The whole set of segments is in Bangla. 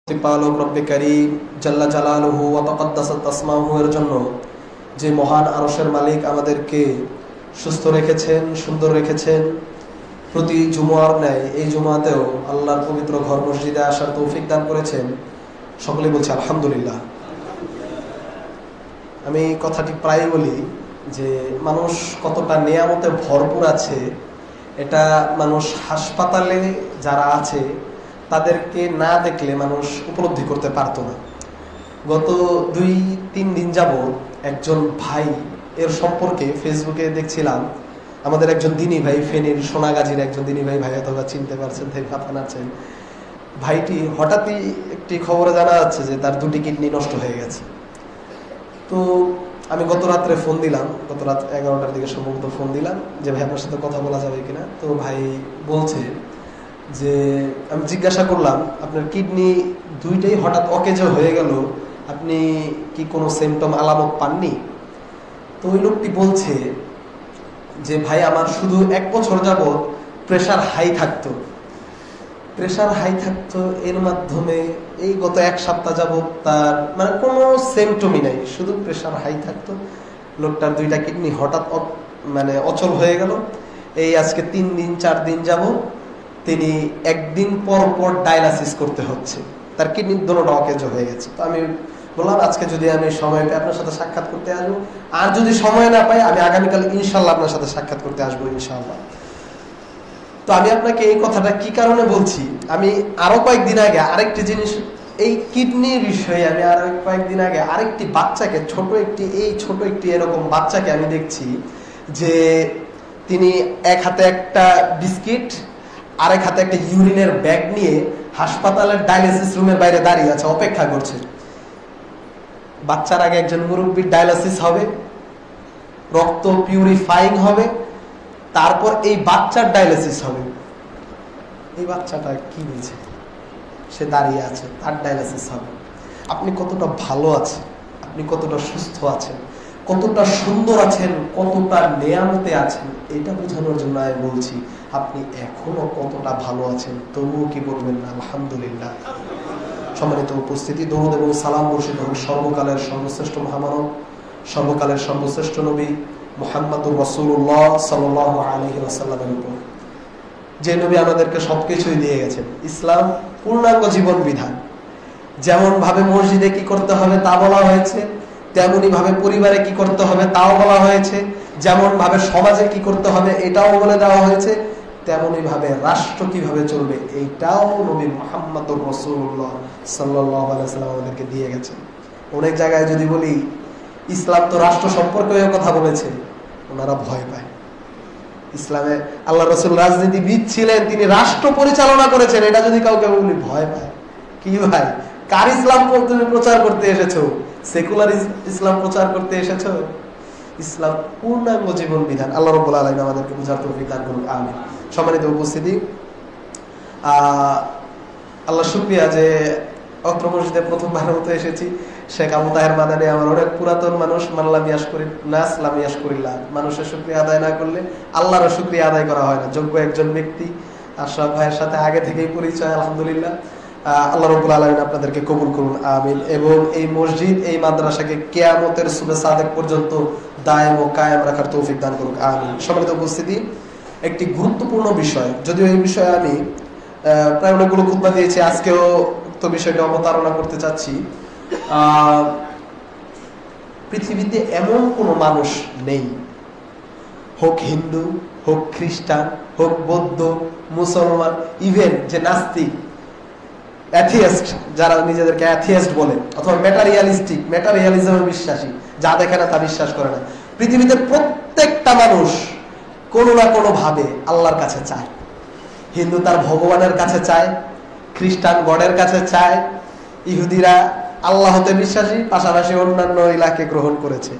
প্রতিপালক রব্বে কারীম জাল্লা জালালুহু ওয়া তাকাদ্দাসাত আসমাউহু এর জন্য যে মহান আরশের মালিক আমাদেরকে সুস্থ রেখেছেন, সুন্দর রেখেছেন। প্রতি জুমআর ন্যায় এই জুমআতেও আল্লাহর পবিত্র ঘর মসজিদে আসার তৌফিক দান করেছেন। সকলে বলছে আলহামদুলিল্লাহ। আমি কথাটি প্রায় বলি যে মানুষ কতটা নেয়ামতে ভরপুর আছে এটা মানুষ হাসপাতালে যারা আছে তাদেরকে না দেখলে মানুষ উপলব্ধি করতে পারতো না। গত 2-3 দিন যাবত একজন ভাই এর সম্পর্কে ফেসবুকে দেখছিলাম। আমাদের একজন দিনী ভাই, ফেনীর সোনাগাজীর একজন দিনী ভাই, ভাই অথবা চিনতে পারছেন, তাই ভাবনা আছেন। ভাইটি হঠাৎই একটি খবরে জানা যাচ্ছে যে তার 2টি কিডনি নষ্ট হয়ে গেছে। তো আমি গত রাত্রে ফোন দিলাম, গত রাত 11টার দিকে সম্ভবত ফোন দিলাম যে ভাই আপনার সাথে কথা বলা যাবে কিনা। তো ভাই বলছে যে আমি জিজ্ঞাসা করলাম আপনার কিডনি 2টাই হঠাৎ অকেজ হয়ে গেল, আপনি কি কোনো সিমটম আলামত পাননি? তো ওই লোকটি বলছে যে ভাই আমার শুধু 1 বছর যাবত প্রেশার হাই থাকতো, এর মাধ্যমে এই গত 1 সপ্তাহ যাবত তার মানে কোনো সিমটমই নাই, শুধু প্রেশার হাই থাকতো। লোকটার 2টা কিডনি হঠাৎ মানে অচল হয়ে গেল। এই আজকে 3-4 দিন যাবত তিনি একদিন পর পর ডায়ালাসিস করতে হচ্ছে, তার কিডনির দুটোটা অকেজ হয়ে গেছে। তো আমি বললাম আজকে যদি আমি সময় পাই আপনার সাথে সাক্ষাৎ করতে আসবো, আর যদি সময় না পাই আমি আগামীকাল ইনশাল্লাহ আপনার সাথে সাক্ষাৎ করতে আসবো ইনশাল্লাহ। তো আমি আপনাকে এই কথাটা কি কারণে বলছি, আমি আরো কয়েকদিন আগে আরেকটি জিনিস এই কিডনির বিষয়ে আমি আরো কয়েকদিন আগে আরেকটি বাচ্চাকে ছোট একটি এরকম বাচ্চাকে আমি দেখছি যে তিনি এক হাতে একটা বিস্কিট আরেক হাতে একটা ইউরিনের ব্যাগ নিয়ে হাসপাতালের ডায়ালিসিস রুমের বাইরে দাঁড়িয়ে আছে, অপেক্ষা করছে। বাচ্চার আগে একজন মুরব্বীর ডায়ালিসিস হবে, রক্ত পিউরিফাইং হবে, তারপর এই বাচ্চার ডায়ালিসিস হবে। এই বাচ্চাটা কি বুঝে? সে দাঁড়িয়ে আছে, তার ডায়ালিসিস হবে। আপনি কতটা ভালো আছেন, আপনি কতটা সুস্থ আছেন, কতটা সুন্দর আছেন, কতটা নেয়ামতে আছেন, এটা বোঝানোর জন্য আমি বলছি আপনি এখনো কতটা ভালো আছেন, তবুও কি বলবেন না আলহামদুলিল্লাহ। সম্মানিত উপস্থিতি, দরুদ এবং সালাম বর্ষিত হোক সর্বকালের সর্বশ্রেষ্ঠ মহামানব, সর্বকালের সর্বশ্রেষ্ঠ নবী মুহাম্মদুর রাসূলুল্লাহ সাল্লাল্লাহু আলাইহি ওয়াসাল্লামের উপর, যে নবী আমাদেরকে সবকিছুই দিয়ে গেছেন। ইসলাম পূর্ণাঙ্গ জীবন বিধান। যেমন ভাবে মসজিদে কি করতে হবে তা বলা হয়েছে, তেমনি ভাবে পরিবারে কি করতে হবে তাও বলা হয়েছে, যেমন ভাবে সমাজে কি করতে হবে এটাও বলে দেওয়া হয়েছে, তেমনি ভাবে রাষ্ট্র কিভাবে চলবে এইটাও নবী মুহাম্মদুর রাসূলুল্লাহ সাল্লাল্লাহু আলাইহি ওয়াসাল্লাম আমাদেরকে দিয়ে গেছেন। অনেক জায়গায় যদি বলি ইসলাম তো রাষ্ট্র সম্পর্কে কথা বলেছে, ওনারা ভয় পায়। ইসলামে আল্লাহ রাসূল রাজনীতিবিদ ছিলেন, তিনি রাষ্ট্র পরিচালনা করেছেন, এটা যদি কাউকে বলি ভয় পায়। কি ভাই, কার ইসলাম তুমি প্রচার করতে এসেছো? সেকুলার ইসলাম প্রচার করতে এসেছো? ইসলাম পূর্ণাঙ্গ জীবন বিধান। আল্লাহ রাব্বুল আলামিন আমাদেরকে বুঝার তৌফিক দান করুন, আমিন। সম্মানিত উপস্থিতি, আল্লাহ শুকরিয়া যে অত্র মসজিদে প্রথমবারের মতো এসেছি। শেখ আবু তাহের মাদানী আমার অনেক পুরাতন মানুষ, মানলাম ইয়াশ করি নাস লাম ইয়াশ করিল্লাহ। মানুষের শুকরিয়া আদায় না করলে আল্লাহর শুকরিয়া আদায় করা হয় না। যোগ্য একজন ব্যক্তি, আশরাফ ভাইয়ের সাথে আগে থেকেই পরিচয় আলহামদুলিল্লাহ। আল্লাহ রাব্বুল আলামিন আপনাদেরকে কবুল করুন, আমিন। এবং এই মসজিদ, এই মাদ্রাসাকে কিয়ামতের সুবে সাদেক পর্যন্ত দায়েম ও কায়েম রাখার তৌফিক দান করুন, আমিন। সম্মানিত উপস্থিতি, একটি গুরুত্বপূর্ণ বিষয়, যদিও এই বিষয়ে আমি প্রায় অনেকগুলো খুতবা দিয়েছি, আজকেও তো বিষয়টা অবতারণা করতে চাচ্ছি। পৃথিবীতে এমন কোন মানুষ নেই, হোক হিন্দু, হোক খ্রিস্টান, হোক বৌদ্ধ, মুসলমান, ইভেন যে নাস্তিক, অ্যাথিয়েস্ট, যারা নিজেদেরকে অ্যাথিয়েস্ট বলে, অথবা ম্যাটারিয়ালিজমে বিশ্বাসী, যা দেখে না তা বিশ্বাস করে না, পৃথিবীতে প্রত্যেকটা মানুষ কোনো না কোনো ভাবে আল্লাহর কাছে চায়। হিন্দু তার ভগবানের কাছে চায়, খ্রিস্টান গডের কাছে চায়, ইহুদিরা আল্লাহতে বিশ্বাসী, পাশাপাশি অন্যান্য ইলাকে গ্রহণ করেছে।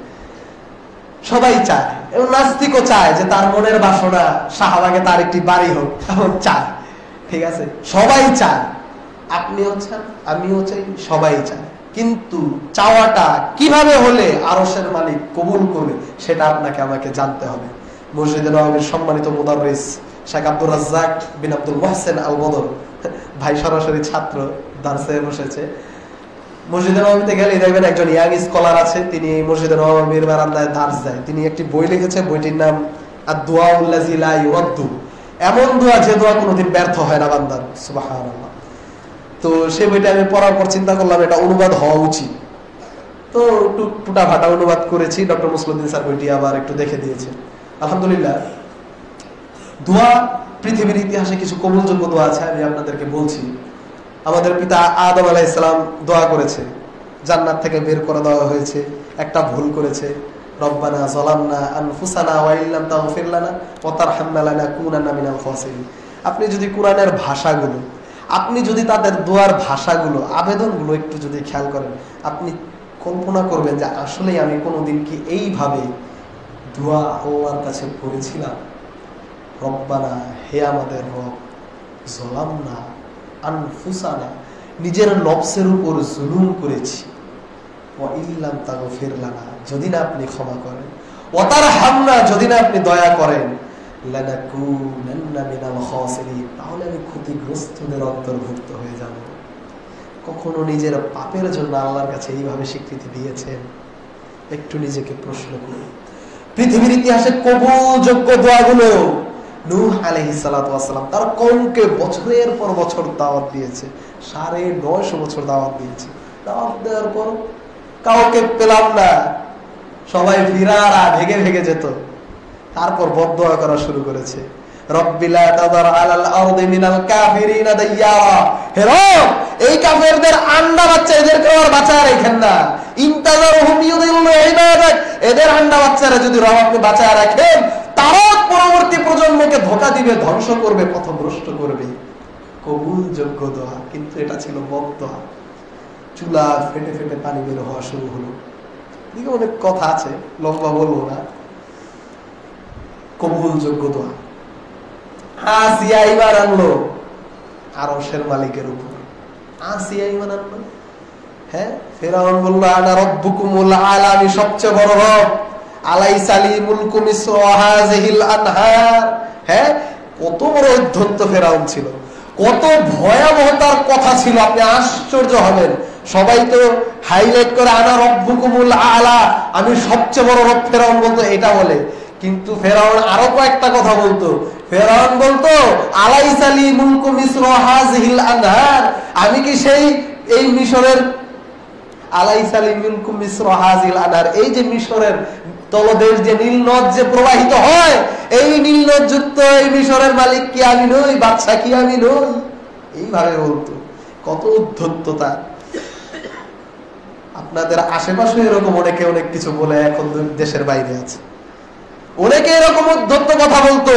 সবাই চায়, এবং নাস্তিকও চায় যে তার মনের বাসনা শাহবাগে তার একটি বাড়ি হোক, এমন চায়। ঠিক আছে, সবাই চায়, আপনিও চান, আমিও চাই, সবাই চায়। কিন্তু চাওয়াটা কিভাবে হলে আরশের মালিক কবুল করবে সেটা আপনাকে আমাকে জানতে হবে। মসজিদে নববীর সম্মানিত মুদাররিস শেখ আব্দুর রাজ্জাক বিন আব্দুল মুহসিন আল বদর ভাই সরাসরি ছাত্র, দার্সে বসেছে। মসজিদে নববীতে গেলে দেখবেন একজন ইয়াং স্কলার আছে, তিনি মসজিদে নববীর বারান্দায় দার্স দেয়। তিনি একটি বই লিখেছে, বইটির নাম আদ-দুআউল্লাযী লা ইউরাদ্দু, এমন দোয়া যে দোয়া কোনোদিন ব্যর্থ হয় না বান্দার। সুবহানাল্লাহ। তো সেই বইটা আমি পড়ার পর চিন্তা করলাম এটা অনুবাদ হওয়া উচিত, তো একটু টুটা ফাটা অনুবাদ করেছি। ডক্টর মুসলিউদ্দিন স্যার বইটি আবার একটু দেখে দিয়েছে। আলহামদুলিল্লাহ, দোয়া পৃথিবীর ইতিহাসে কিছু কবুলযোগ্য দোয়া আছে, আমি আপনাদেরকে বলছি। আমাদের পিতা আদম আলাইহিস সালাম দোয়া করেছে, জান্নাত থেকে বের করে দেওয়া হয়েছে, একটা ভুল করেছে, রব্বানা যালামনা আনফুসানা ওয়া ইল্লাম তাগফির লানা ওয়া তারহামনা লানাকুনান্না মিনাল খাসিরিন। আপনি যদি কোরআনের ভাষাগুলো, আপনি যদি তাদের দোয়ার ভাষাগুলো, আবেদনগুলো একটু যদি খেয়াল করেন, আপনি কল্পনা করবেন যে আসলেই আমি কোনোদিন কি এইভাবে দোয়া আল্লাহর কাছে করেছিলাম। রব্বানা, হে আমাদের রব, যালামনা আনফুসানা, নিজের নফসের উপর জুলুম করেছি, ওয়া ইল্লাম তাগফির লানা, যদি না আপনি ক্ষমা করেন, ওয়া তারহামনা, যদি না আপনি দয়া করেন, লানাকুনান্না মিনাল খাসিরিন, তাহলে আমি ক্ষতিগ্রস্তদের অন্তর্ভুক্ত হয়ে যাব। কখনো নিজের পাপের জন্য আল্লাহর কাছে এইভাবে স্বীকৃতি দিয়েছেন? একটু নিজেকে প্রশ্ন করুন। পৃথিবীর ইতিহাসে কবুলযোগ্য দোয়াগুলো, নূহ আলাইহিস সালাতু ওয়াস সালাম তার কওমকে বছরের পর বছর দাওয়াত দিয়েছে, 950 বছর দাওয়াত দিয়েছে। দাওয়াত দেওয়ার পর কাউকে পেলাম না, সবাই ফিরারা ভেগে ভেগে যেত। তারপর বদদোয়া করা শুরু করেছে, রব্বিলা তাদার আলাল আরদি মিনাল কাফিরিনা দাইয়ারা, হে রব, এই কাফেরদের আন্ডা বাচ্চা, এদেরকে আর বাঁচায় রাখেন না। ইনতাযারহুম ইউদিল্লু ইবাদাক, এদের আন্ডা বাচ্চারা যদি রব আপনি বাঁচায় রাখেন, তারা পরবর্তী প্রজন্মকে ধোঁকা দিবে, ধ্বংস করবে, পথভ্রষ্ট করবে। কবুলযোগ্য দোয়া, কিন্তু এটা ছিল বদদোয়া। চুলা ফেটে ফেটে পানি বের হওয়া শুরু হলো। এদিকে অনেক কথা আছে, লম্বা বলবো না। কবুলযোগ্য দোয়া, আসিয়া ইমান আনলো আরশের মালিকের উপর। আসিয়া ইমান আনলো, হ্যাঁ। ফেরাউন বললো আনা রব্বুকুমুল আলা, আমি সবচেয়ে বড় রব। আলাইসা লি মুলকু মিসর ওয়া হাযিহিল আনহার, হ্যাঁ। কত বড় অধ্যত্ত ফেরাউন ছিল, কত ভয়াবহতার কথা ছিল, আপনি আশ্চর্য হবেন। সবাই তো হাইলাইট করে আনা রব্বুকুমুল আলা, আমি সবচেয়ে বড় রব ফেরাউন বলতো, এটা বলে। কিন্তু ফেরাউন আরো কয়েকটা কথা বলতো। ফেরাউন বলতো আলাইসা লি মুলকু মিসর ওয়া হাযিহিল আনহার, আমি কি সেই এই মিশরের, আলাইসা লি মুলকু মিসর ওয়া হাযিহিল আনহার, এই যে মিশরের তলদেশ যে নীল নদ যে প্রবাহিত হয়, এই নীল নদ যুক্ত এই মিশরের মালিক কি আমি নই, বাদশা কি আমি নই, এইভাবে বলতো। কত উদ্ধত্ততা। আপনাদের আশেপাশে এরকম অনেকে অনেক কিছু বলে এখন দেশের বাইরে আছে, অনেকে এরকম উদ্ধত্ত কথা বলতো।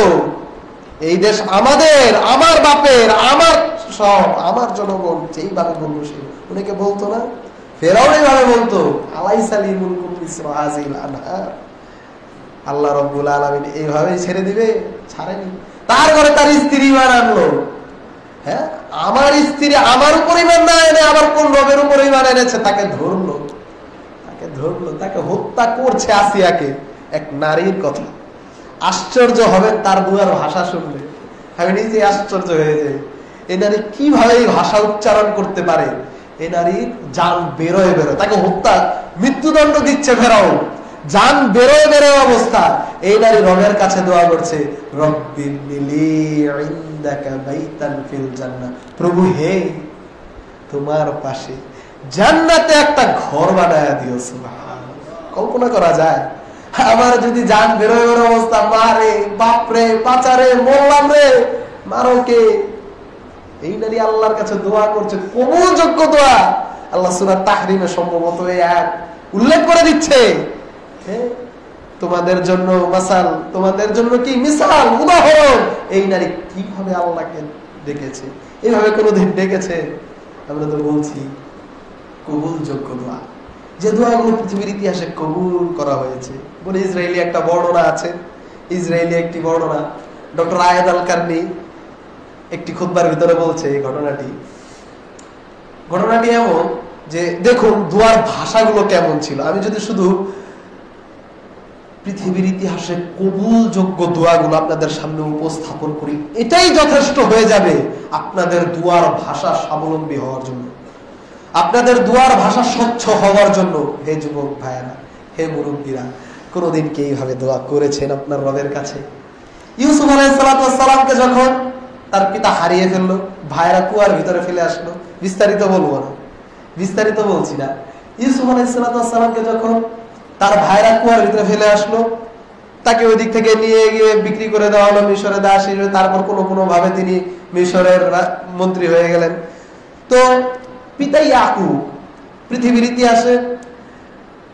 এই দেশ আমাদের, আমার বাপের, আমার সব, আমার জনগণ, যেইভাবে বলবো সে, অনেকে বলতো না। ফেরাউন এইভাবে বলতো আলাইসা লি মুলকু মিসর ওয়া হাযিহিল আনহার। আল্লাহ রাব্বুল আলামিন এইভাবেই ছেড়ে দিবে? ছাড়েনি। তার ঘরে তার স্ত্রী ঈমান আনলো, হ্যাঁ। আমার স্ত্রী আমার উপর ঈমান না এনে আবার কোন রবের উপর ঈমান এনেছে, তাকে ধরলো, তাকে হত্যা করছে। আসিয়াকে, এক নারীর কথা। আশ্চর্য হবেন তার দুয়ার ভাষা শুনলে, আমি নিজে আশ্চর্য হয়ে যাই। এই নারী কিভাবে এই ভাষা উচ্চারণ করতে পারে? এই নারীর জান বেরোয় বেরোয়, তাকে হত্যা, মৃত্যুদণ্ড দিচ্ছে ফেরাউন, জান বেরোয় বেরোয় অবস্থা। এই নারী রবের কাছে দোয়া করছে, রব্বিবনিলি ইনদাকা বাইতান ফিল জান্নাহ, প্রভু হে, তোমার পাশে জান্নাতে একটা ঘর বানায়া দিও। সুবহানাল্লাহ, কল্পনা করা যায়? আমার যদি জান বেরোয় বেরোয় অবস্থা, মারে বাপরে, বাঁচারে, মরলাম রে, মারো কে? এই নারী আল্লাহর কাছে দোয়া করছে, কবুলযোগ্য দোয়া। আল্লাহ সূরা তাহরিমে সম্ভবত এই আয়াত উল্লেখ করে দিচ্ছে, তোমাদের জন্য মাসাল, তোমাদের জন্য কি মিসাল, উদাহরণ। এই নারী কিভাবে আল্লাহকে ডেকেছে, এইভাবে কোনোদিন ডেকেছে? আমরা তো বলছি কবুলযোগ্য দোয়া, যে দোয়াগুলো পৃথিবীর ইতিহাসে কবুল করা হয়েছে। বলে ইসরায়েলি একটা বর্ণনা আছে, ইসরায়েলি একটি বর্ণনা, ডক্টর আয়েদ আল কারনি একটি খুতবার ভিতরে বলছে এই ঘটনাটি এমন যে দেখুন দোয়ার ভাষাগুলো কেমন ছিল। আমি যদি শুধু পৃথিবীর ইতিহাসে কবুলযোগ্য দোয়াগুলো আপনাদের সামনে উপস্থাপন করি, এটাই যথেষ্ট হয়ে যাবে আপনাদের দোয়ার ভাষা স্বাবলম্বী হওয়ার জন্য। আপনাদের দুয়ার ভাষা স্বচ্ছ হওয়ার জন্য হে যুবক ভাইয়েরা, হে মুরব্বীরা, কোনদিন কি এইভাবে দোয়া করেছেন আপনার রবের কাছে? ইউসুফ আলাইহিস সালামকে যখন তার পিতা হারিয়ে ফেললো, ভাইরা কুয়ার ভিতরে ফেলে আসলো, বিস্তারিত বলবো না, বিস্তারিত বলছি না। ইউসুফ আলাইহিস সালামকে যখন তার ভাইরা কুয়ার ভিতরে ফেলে আসলো, তাকে ওই দিক থেকে নিয়ে গিয়ে বিক্রি করে দেওয়া হলো মিশরে দাস হিসেবে। তারপর কোনো ভাবে তিনি মিশরের মন্ত্রী হয়ে গেলেন। তো পিতা ইয়াকুব পৃথিবীর ইতিহাসে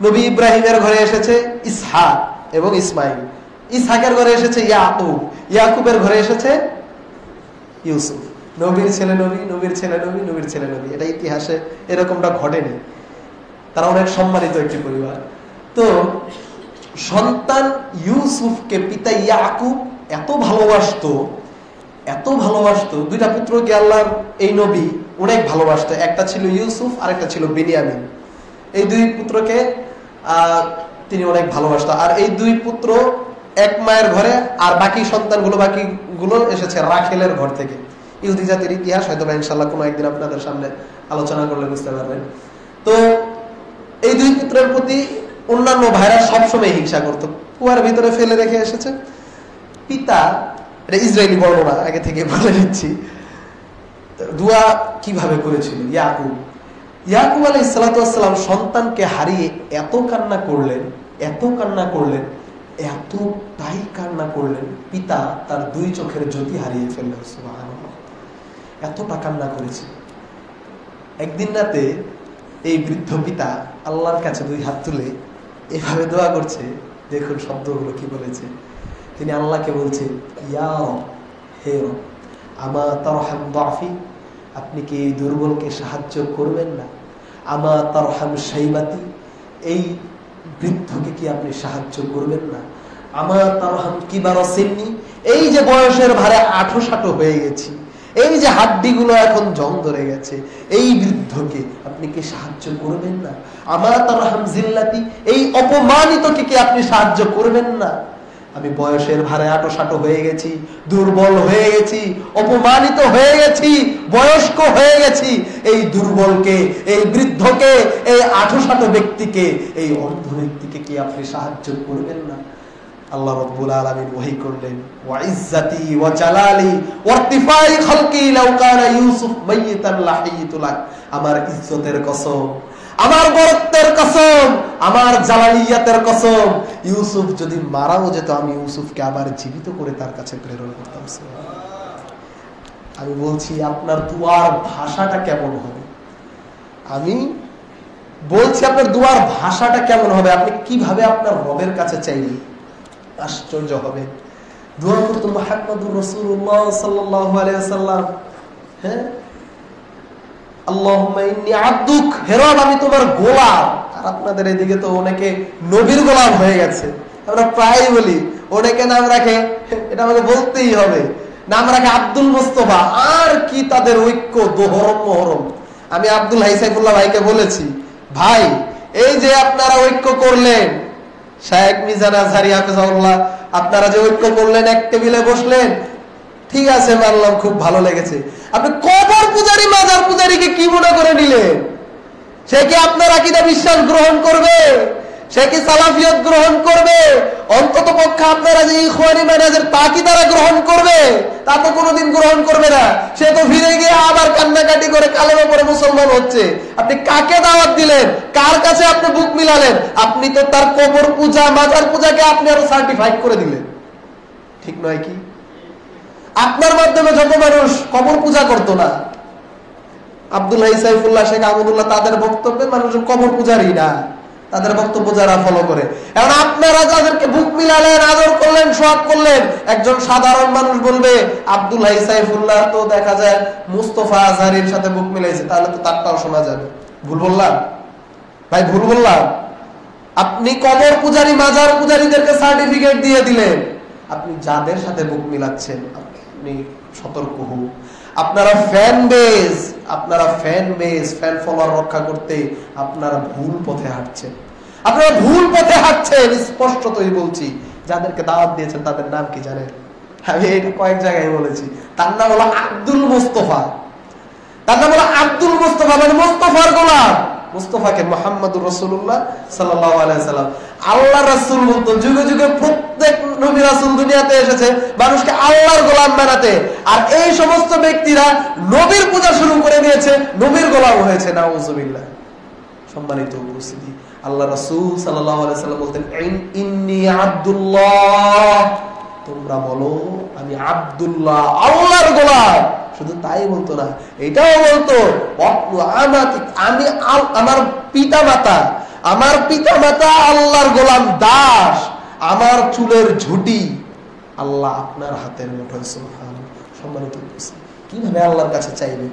নবী ইব্রাহিমের ঘরে এসেছে ইসহাক এবং ইসমাইল, ইসহাকের ঘরে এসেছে ইয়াকুব, ইয়াকুবের ঘরে এসেছে ইউসুফ। নবীর ছেলে নবী, নবীর ছেলে নবী, নবীর ছেলে নবী। এটা ইতিহাসে এরকমটা ঘটেনি। তারা অনেক সম্মানিত একটি পরিবার। তো সন্তান ইউসুফকে পিতা ইয়াকুব এত ভালোবাসতো, এত ভালোবাসতো। দুইটা পুত্রকে আল্লাহর এই নবী অনেক ভালোবাসতো। একটা ছিল ইউসুফ আর একটা ছিল বিনিয়ামিন। এই দুই পুত্রকে তিনি অনেক ভালোবাসতো। আর এই দুই পুত্র এক মায়ের ঘরে, আর বাকি বাকিগুলো এসেছে রাখেলের ঘর থেকে। ইহুদি জাতির ইতিহাস হয়তো ইনশাল্লাহ কোনো একদিন আপনাদের সামনে আলোচনা করলে বুঝতে পারবেন। তো এই দুই পুত্রের প্রতি অন্যান্য ভাইরা সবসময় হিংসা করতো। কুয়ার ভিতরে ফেলে রেখে এসেছে। পিতা, এটা ইসরায়েলি বর্ণনা, আগে থেকে বলে দিচ্ছি, দোয়া কিভাবে করেছিল ইয়াকুব আলাইহিস সালাম সুন্তানকে হারিয়ে এত কান্না করলেন, এতটাই কান্না করলেন, পিতা তার দুই চোখের জ্যোতি হারিয়ে ফেললেন। সুবহানাল্লাহ, এতটা কান্না করেছে। একদিন রাতে এই বৃদ্ধ পিতা আল্লাহর কাছে দুই হাত তুলে এভাবে দোয়া করছে। দেখুন শব্দগুলো কি বলেছে। তিনি আল্লাহকে বলছে, ইয়া রব, হে রব, আমা তারহাম দাফি, আপনি কি এই দুর্বলকে সাহায্য করবেন না? আমা তারহাম শাইবাতি, এই বৃদ্ধকে কি আপনি সাহায্য করবেন না? আমা তারহাম কিবার সিন্নি, এই যে বয়সের ভারে আঁঠো হয়ে গেছি, এই যে হাড্ডিগুলো এখন জং ধরে গেছে, এই বৃদ্ধকে আপনি কি সাহায্য করবেন না? আমা তারহাম জিল্লাতি, এই অপমানিতকে কি আপনি সাহায্য করবেন না? আমি বয়সের ভারে আঁটো হয়ে গেছি, দুর্বল হয়ে গেছি, অপমানিত হয়ে গেছি, বয়স্ক হয়ে গেছি। এই দুর্বলকে, এই বৃদ্ধকে, এই আঁটো ব্যক্তিকে, এই অন্ধ ব্যক্তিকে কি আপনি সাহায্য করবেন না? আল্লাহ রাব্বুল আলামিন ওহী করলেন, ওয়া ইজ্জাতি ওয়া জালালি ওয়া ইরতিফাই খালকি লাউ কানা ইউসুফ মাইয়াতান লাহিয়তু লাক, আমার ইজ্জতের কসম, আমার বরত্বের কসম, আমার জালালিয়াতের কসম, ইউসুফ যদি মারাও যেত আমি ইউসুফকে আবার জীবিত করে তার কাছে প্রেরণ করতাম। আমি বলছি আপনার দুয়ার ভাষাটা কেমন হবে? আমি বলছি আপনার দুয়ার ভাষাটা কেমন হবে? আপনি কিভাবে আপনার রবের কাছে চাইলেন? আশ্চর্য হবে। দোয়া করতো মুহাম্মদুর রাসূলুল্লাহ সাল্লাল্লাহু আলাইহি ওয়াসাল্লাম, হ্যাঁ, আল্লাহুম্মা ইন্নী আবদুক, হে রব আমি তোমার গোলাম। আর আপনাদের এদিকে তো অনেকে নবীর গোলাম হয়ে গেছে। আমরা প্রায় বলি, অনেকে নাম রাখে, এটা আমাকে বলতেই হবে, নাম রাখে আব্দুল মুস্তাফা। আর কি তাদের ঐক্য, দোহরম মোহরম। আমি আব্দুল হাই সাইফুল্লাহ ভাইকে বলেছি, ভাই এই যে আপনারা ঐক্য করলেন, শায়েখ মিজান আজহারি হাফেজাহুল্লাহ, আপনারা যে ঐক্য করলেন, এক টেবিলে বসলেন, ঠিক আছে মানলাম, খুব ভালো লেগেছে। আপনি কবর পূজারী, মাজার পূজারীকে কি মনে করে নিলেন? সে কি আপনার আকীদা বিশ্বাস গ্রহণ করবে? সে কি সালাফিয়ত গ্রহণ করবে? অন্তত পক্ষে আপনারা যে ইখওয়ানি মানহাজের তাকি তারা গ্রহণ করবে? তা তো কোনোদিন গ্রহণ করবে না। সে তো ফিরে গিয়ে আবার কান্নাকাটি করে কালেমা পড়ে মুসলমান হচ্ছে। আপনি কাকে দাওয়াত দিলেন? কার কাছে আপনি বুক মিলালেন? আপনি তো তার কবর পূজা, মাজার পূজাকে আপনি আরো সার্টিফাইড করে দিলেন। ঠিক নয় কি? আপনার মাধ্যমে যত মানুষ কবর পূজা করতো না, আব্দুল হাই সাইফুল্লাহ, শেখ আহমদুল্লাহ, তাদের বক্তব্যে মানুষজন কবর পূজারই না, তাদের বক্তব্য যারা ফলো করে। এখন আপনারা যাদেরকে বুক মিলালেন, আদর করলেন, সোহাগ করলেন, একজন সাধারণ মানুষ বলবে আব্দুল হাই সাইফুল্লাহ তো দেখা যায় মুস্তফা আজহারির সাথে বুক মিলাইছে, তাহলে তো তারটাও শোনা যাবে। ভুল বললাম ভাই? ভুল বললাম? আপনি কবর পূজারী, মাজার পূজারীদেরকে সার্টিফিকেট দিয়ে দিলেন। আপনি যাদের সাথে বুক মিলাচ্ছেন আপনি সতর্ক হন। আপনারা ফ্যান ফলোয়ার রক্ষা করতে আপনারা ভুল পথে হাঁটছেন। আপনারা ভুল পথে হাঁটছেন, স্পষ্টতই বলছি। যাদেরকে দাওয়াত দিয়েছেন তাদের নাম কি জানেন? আমি এটা কয়েক জায়গায় বলেছি। তার নাম হলো আব্দুল মুস্তফা। তার নাম হলো আব্দুল মুস্তাফা, মানে মুস্তাফার গোলাম। মুস্তাফাকে মুহাম্মদুর রাসূলুল্লাহ সাল্লাল্লাহু আলাইহি ওয়াসাল্লাম আল্লাহ রাসূল বলতো। যুগে যুগে প্রত্যেক নবী রাসূল দুনিয়াতে এসেছে মানুষকে আল্লাহর গোলাম বানাতে, আর এই সমস্ত ব্যক্তিরা নবীর পূজা শুরু করে দিয়েছে, নবীর গোলাম হয়েছে। নাউযুবিল্লাহ। সম্মানিত উপস্থিতি, আল্লাহ রাসূল সাল্লাল্লাহু আলাইহি ওয়াসাল্লাম বলতেন, ইন্নী আব্দুল্লাহ, তোমরা বলো আমি আব্দুল্লাহ, আল্লাহর গোলাম। শুধু তাই বলতো না, এটাও বলতো আমি আমার পিতা মাতা আল্লাহর গোলাম দাস, আমার চুলের ঝুটি আল্লাহ আপনার হাতের মুঠোয়। সুবহানাল্লাহ। সম্মানিত উপস্থিতি, কিভাবে আল্লাহর কাছে চাইবেন,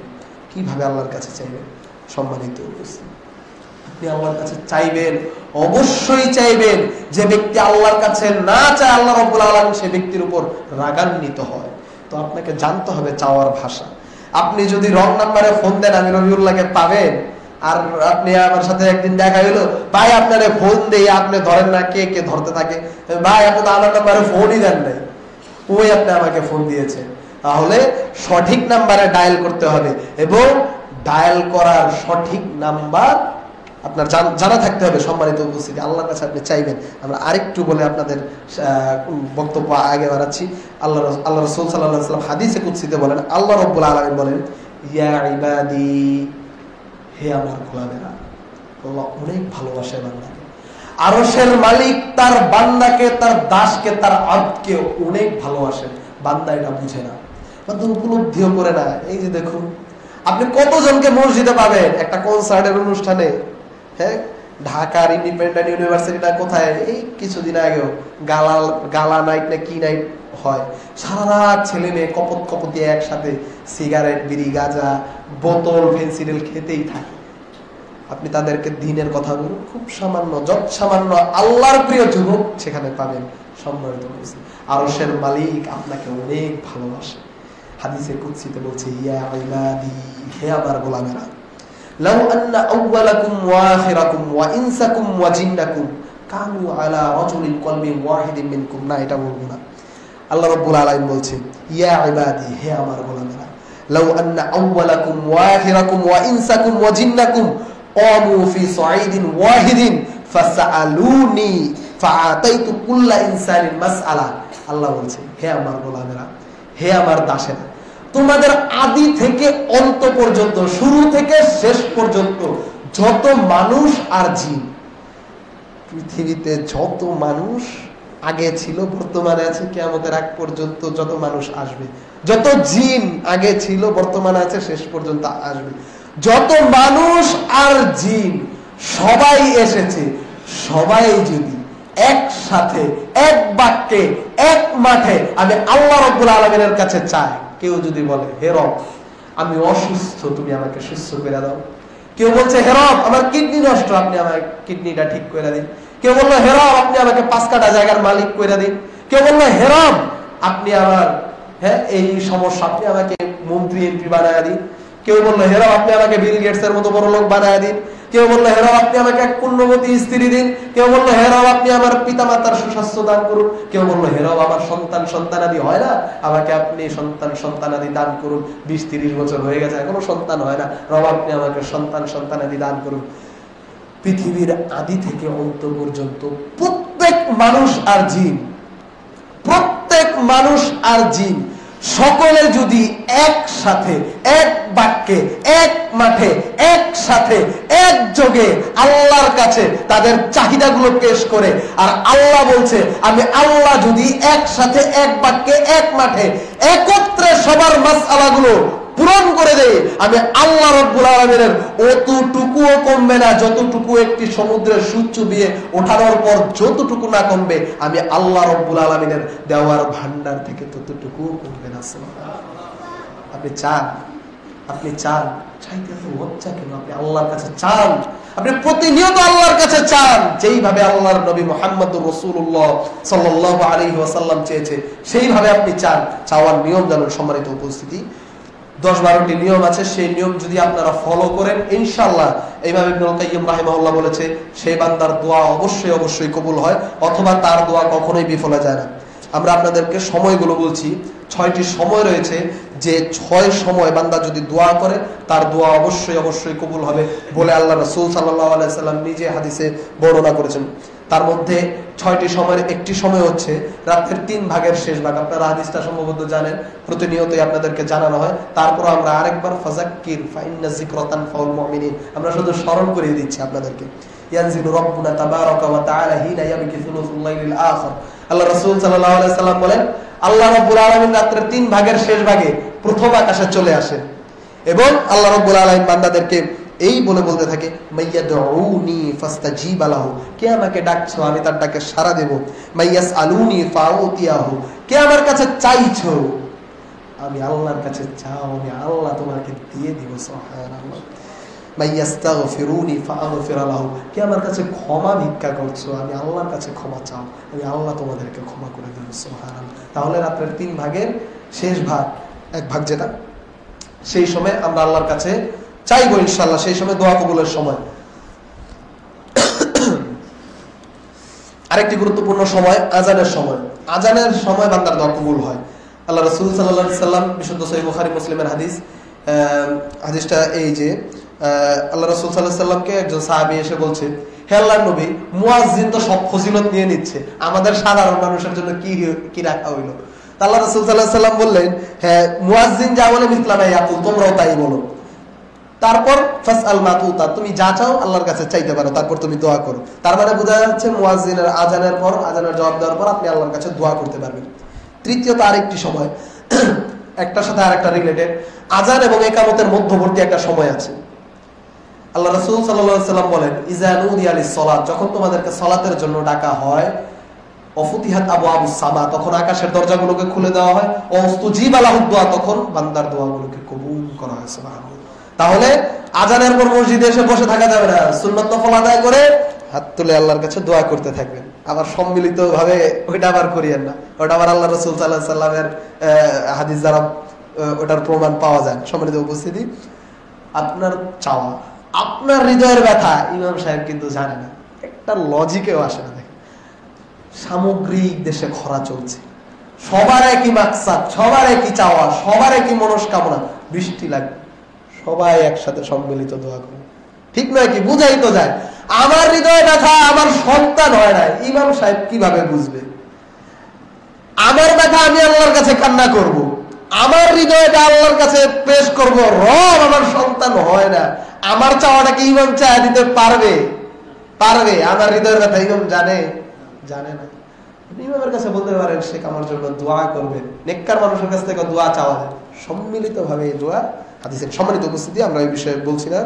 কিভাবে আল্লাহর কাছে চাইবেন? সম্মানিত উপস্থিতি, আপনি আল্লাহর কাছে চাইবেন, অবশ্যই চাইবেন। যে ব্যক্তি আল্লাহর কাছে না চায় আল্লাহ রাব্বুল আলামিন সে ব্যক্তির উপর রাগান্বিত হয়। তো আপনাকে জানতে হবে চাওয়ার ভাষা। আপনি যদি রং নাম্বারে ফোন দেন, আমি রবিউল্লাহকে পাবেন, আর আপনি আমার সাথে একদিন দেখা হইলো, ভাই আপনারে ফোন দেই, আপনি ধরেন না, কে কে ধরতে থাকে, ভাই আপনি তো আমার নাম্বারে ফোনই দেন নাই, ওই আপনি আমাকে ফোন দিয়েছেন। তাহলে সঠিক নাম্বারে ডায়াল করতে হবে, এবং ডায়াল করার সঠিক নাম্বার আপনার জানা থাকতে হবে। সম্মানিত উপস্থিতি, আল্লাহর কাছে আপনি চাইবেন। আমরা আরেকটু বলে আপনাদের বক্তব্য আগে বাড়াচ্ছি। আল্লাহ রাসূল সাল্লাল্লাহু আলাইহি ওয়াসাল্লাম হাদিসে কুদসিতে বলেন, আল্লাহ রাব্বুল আলামিন বলেন, ইয়া ইবাদি, হে আমার গোলামেরা। আল্লাহ অনেক ভালোবাসে বান্দাকে। আরশের মালিক তার বান্দাকে, তার দাসকে, তার আব্দকে অনেক ভালোবাসে। বান্দা এটা বুঝে না, বান্দা উপলব্ধিও করে না। এই যে দেখুন, আপনি কতজনকে মসজিদে পাবেন একটা কনসার্টের অনুষ্ঠানে, হ্যাঁ, ঢাকার ইন্ডিপেন্ডেন্ট ইউনিভার্সিটিটা কোথায়, এই কিছুদিন আগেও গালা নাইট না কি নাইট হয়, সারা রাত ছেলে মেয়ে কপতি একসাথে সিগারেট, বিড়ি, গাঁজা, বোতল, ফেন্সিডিল খেতেই থাকে। আপনি তাদেরকে দিনের কথা বলুন, খুব সামান্য, যত সামান্য আল্লাহর প্রিয় যুবক সেখানে পাবেন। সম্মানিত হয়েছে, আরশের মালিক আপনাকে অনেক ভালোবাসে। হাদিসে কুদসিতে বলছে, ইয়া ইবাদি, হে আমার গোলামেরা, লাউ আন্না আউওয়ালাকুম ওয়া আখিরাকুম ওয়া ইনসাকুম ওয়া জিন্নাকুম কানু আলা রাজুলিন কলবিন ওয়াহিদিন মিনকুম। না, এটা বলবো না। আল্লাহ রাব্বুল আলামিন বলছেন, ইয়া ইবাদি, হে আমার গোলামেরা, লাউ আন্না আউওয়ালাকুম ওয়া আখিরাকুম ওয়া ইনসাকুম ওয়া জিন্নাকুম ক্বামু ফি সাঈদিন ওয়াহিদিন ফাসআলুনি ফাআতাইতু কুল্লা ইনসানিন মাসআলা। আল্লাহ বলছেন, হে আমার গোলামেরা, হে আমার দাসেরা, তোমাদের আদি থেকে অন্ত পর্যন্ত, শুরু থেকে শেষ পর্যন্ত যত মানুষ আর জিন, পৃথিবীতে যত মানুষ আগে ছিল, বর্তমানে আছে, কিয়ামতের আগ পর্যন্ত যত মানুষ আসবে, যত জিন আগে ছিল, বর্তমানে আছে, শেষ পর্যন্ত আসবে, যত মানুষ আর জিন সবাই এসেছে, সবাই যদি একসাথে, এক বাক্যে, এক মাঠে আমি আল্লাহ রাব্বুল আলামিনের কাছে চাই, কেউ যদি বলে, হে রব আমি অসুস্থ, তুমি আমাকে সুস্থ করে দাও। কেউ বলছে, হে রব আমার কিডনি নষ্ট, আপনি আমার কিডনিটা ঠিক করে দিন। কেউ বললো, হে রব আপনি আমাকে 5 কাঠা জায়গার মালিক করে দিন। কেউ বললো, হে রব আপনি আমার, হ্যাঁ, এই সমস্যা, আপনি আমাকে মন্ত্রী এমপি বানায় দিন। কেউ বললো, হে রব আপনি আমাকে বিল গেটস এর মতো বড় লোক বানায় দিন। কেউ বললো, হে রব আপনি আমাকে এক পুণ্যবতী স্ত্রী দিন। কেউ বললো, হে রব আপনি আমার পিতা মাতার সুস্বাস্থ্য দান করুন। কেউ বললো, হে রব আমার সন্তানাদি হয় না, আমাকে আপনি সন্তানাদি দান করুন। 20-30 বছর হয়ে গেছে, এখনো সন্তান হয় না, রব আপনি আমাকে সন্তানাদি দান করুন। পৃথিবীর আদি থেকে অন্ত পর্যন্ত প্রত্যেক মানুষ আর জিন, প্রত্যেক মানুষ আর জিন সকলে যদি একসাথে, এক বাক্যে, এক মাঠে, একসাথে, একযোগে আল্লাহর কাছে তাদের চাহিদাগুলো পেশ করে, আর আল্লাহ বলছে আমি আল্লাহ যদি একসাথে, এক বাক্যে, এক মাঠে একত্রে সবার মাসআলাগুলো পূরণ করে দেয়, আমি আল্লাহ রাব্বুল আলামিনের অতটুকুও কমবে না, যতটুকু একটি সমুদ্রের সুত চুবিয়ে ওঠানোর পর যতটুকু না কমবে, আমি আল্লাহ রাব্বুল আলামিনের দেওয়ার ভান্ডার থেকে ততটুকুও কমবে না। আপনি চান, আপনি চান, চাইতে এত লজ্জা কেন? আপনি আল্লাহর কাছে চান, আপনি প্রতিনিয়ত আল্লাহর কাছে চান, যেইভাবে আল্লাহর নবী মুহাম্মদুর রাসূলুল্লাহ সাল্লাল্লাহু আলাইহি ওয়াসাল্লাম চেয়েছে সেইভাবে আপনি চান। চাওয়ার নিয়ম জানুন। সম্মানিত উপস্থিতি, 10-12টি নিয়ম আছে, সেই নিয়ম যদি আপনারা ফলো করেন ইনশাআল্লাহ, এইভাবে ইবনুল কাইয়্যিম রাহিমাহুল্লাহ বলেছে, সেই বান্দার দোয়া অবশ্যই অবশ্যই কবুল হয়, অথবা তার দোয়া কখনোই বিফলে যায় না। আমরা আপনাদেরকে সময়গুলো বলছি। 6টি সময় রয়েছে, যে 6 সময় বান্দা যদি দোয়া করে তার দোয়া অবশ্যই অবশ্যই কবুল হবে বলে আল্লাহ রাসূল সাল্লাল্লাহু আলাইহি সাল্লাম নিজে হাদিসে বর্ণনা করেছেন। তার মধ্যে 6টি সময়ের একটি সময় হচ্ছে রাতের 3 ভাগের শেষ ভাগ। আপনারা হাদিসটা সম্ভবত জানেন, প্রতিনিয়তই আপনাদেরকে জানানো হয়। তারপর আমরা আরেকবার ফাযাক্কির ফাইন্না যিকরা তানফাউল মুমিনিন, আমরা শুধু স্মরণ করিয়ে দিচ্ছি আপনাদেরকে। ইয়ানজিলু রাব্বুনা তাবারাকা ওয়া তাআলা হিনা ইয়াবকি সুলুসুল লাইলিল আখির। আল্লাহ রাসূল সাল্লাল্লাহু আলাইহি সাল্লাম বলেন, আল্লাহ রাব্বুল আলামিন রাতের 3 ভাগের শেষ ভাগে প্রথম আকাশে চলে আসেন এবং আল্লাহ রাব্বুল আলামিন বান্দাদেরকে এই বলে বলতে থাকে, মাইয়াদউনি ফাস্তাজিবা লাহু, কে আমাকে ডাকছো আমি তার ডাকে সাড়া দেব। মাইয়াসআলুনি ফাউতিয়াহু, কে আমার কাছে চাইছো আমি আল্লাহর কাছে চাও, আমি আল্লাহ তোমাকে দিয়ে দিব। সুবহানাল্লাহ। মাইয়াস্তাগফিরুনি ফাআগফির লাহু, কে আমার কাছে ক্ষমা ভিক্ষা করছো আমি আল্লাহর কাছে ক্ষমা চাও, আমি আল্লাহ তোমাদেরকে ক্ষমা করে দেব। সুবহানাল্লাহ। তাহলে রাতের 3 ভাগের শেষ ভাগ, এক ভাগ যেটা, সেই সময় আমরা আল্লাহর কাছে চাইবো ইনশাআল্লাহ, সেই সময় দোয়া কবুলের সময়। আরেকটি গুরুত্বপূর্ণ সময় আজানের সময়। আজানের সময় বান্দার দোয়া কবুল হয়। আল্লাহ রাসূল সাল্লাল্লাহু আলাইহি সাল্লাম, বিশুদ্ধ সহিহ বুখারী মুসলিমের হাদিস, হাদিসটা এই যে আল্লাহ রাসূল সাল্লাল্লাহু আলাইহি সাল্লামকে একজন সাহাবী এসে বলছে, হে আল্লাহর নবী, মুয়াজ্জিন তো সব ফজিলত নিয়ে নিচ্ছে, আমাদের সাধারণ মানুষের জন্য কি রাখা হইলো? আল্লাহ রাসূল সাল্লাল্লাহু আলাইহি সাল্লাম বললেন, হ্যাঁ মুয়াজ্জিন যা বলে মিসলামা ইয়াকুল, তোমরাও তাই বলো। তারপর ফাসআল মা তুতা, তুমি যা চাও আল্লাহর কাছে চাইতে পারো, তারপর তুমি দোয়া করো। তার মানে বোঝা যাচ্ছে মুয়াজ্জিনের আজানের পর, আজানের জবাব দেওয়ার পর আপনি আল্লাহর কাছে দোয়া করতে পারবেন। তৃতীয়ত আরেকটি সময়, একটার সাথে আরেকটা রিলেটেড, আজান এবং ইকামতের মধ্যবর্তী একটা সময় আছে। আল্লাহ রাসূল সাল্লাল্লাহু আলাইহি সাল্লাম বলেন, ইযা নুদিয়া লিস-সালাত, যখন তোমাদেরকে সালাতের জন্য ডাকা হয়, ওয়াফুতিহাত আবওয়াবুস সামা, তখন আকাশের দরজাগুলোকে খুলে দেওয়া হয়, ওয়াস্তুজিবা লাহুদ দুআ, তখন বান্দার দোয়াগুলোকে কবুল করা হয়। সুবহানাল্লাহ। তাহলে আজানের পর মসজিদে এসে বসে থাকা যাবে না, সুন্নাত নফল আদায় করে হাত তুলে আল্লাহর কাছে দোয়া করতে থাকবেন। আবার সম্মিলিত ভাবে ওইটা আবার করিয়েন না, ওটা আবার আল্লাহ রাসূল সাল্লাল্লাহু আলাইহি সাল্লামের হাদিস দ্বারা ওটার প্রমাণ পাওয়া যায়। সম্মানিত উপস্থিতি, আপনার চাওয়া, আপনার হৃদয়ের ব্যথা ইমাম সাহেব কিন্তু জানে না, একটা লজিকেও আসে না। দেখেন, সামগ্রিক দেশে খরা চলছে, সবার একই মাকসাদ, সবার একই চাওয়া, সবার একই মনস্কামনা, বৃষ্টি লাগবে, সবাই একসাথে সম্মিলিত দোয়া করে, ঠিক নয় কি? বুঝাই তো যায়। আমার হৃদয় ব্যথা, আমার সন্তান হয় না, ইমাম সাহেব কিভাবে বুঝবে? আমার ব্যথা আমি আল্লাহর কাছে কান্না করব, আমার হৃদয়টা আল্লাহর কাছে পেশ করব, রব আমার সন্তান হয় না, আমার চাওয়াটা কি ইমাম চায় দিতে পারবে? পারবে? আমার হৃদয়ের ব্যথা ইমাম জানে? জানে না। ইমামের কাছে বলতে পারেন, শেখ আমার জন্য দোয়া করবেন। নেককার মানুষের কাছ থেকে দোয়া চাওয়া যায়, সম্মিলিত ভাবে এই দোয়া হাদিসের। সম্মানিত উপস্থিতি, আমরা এই বিষয়ে বলছি না।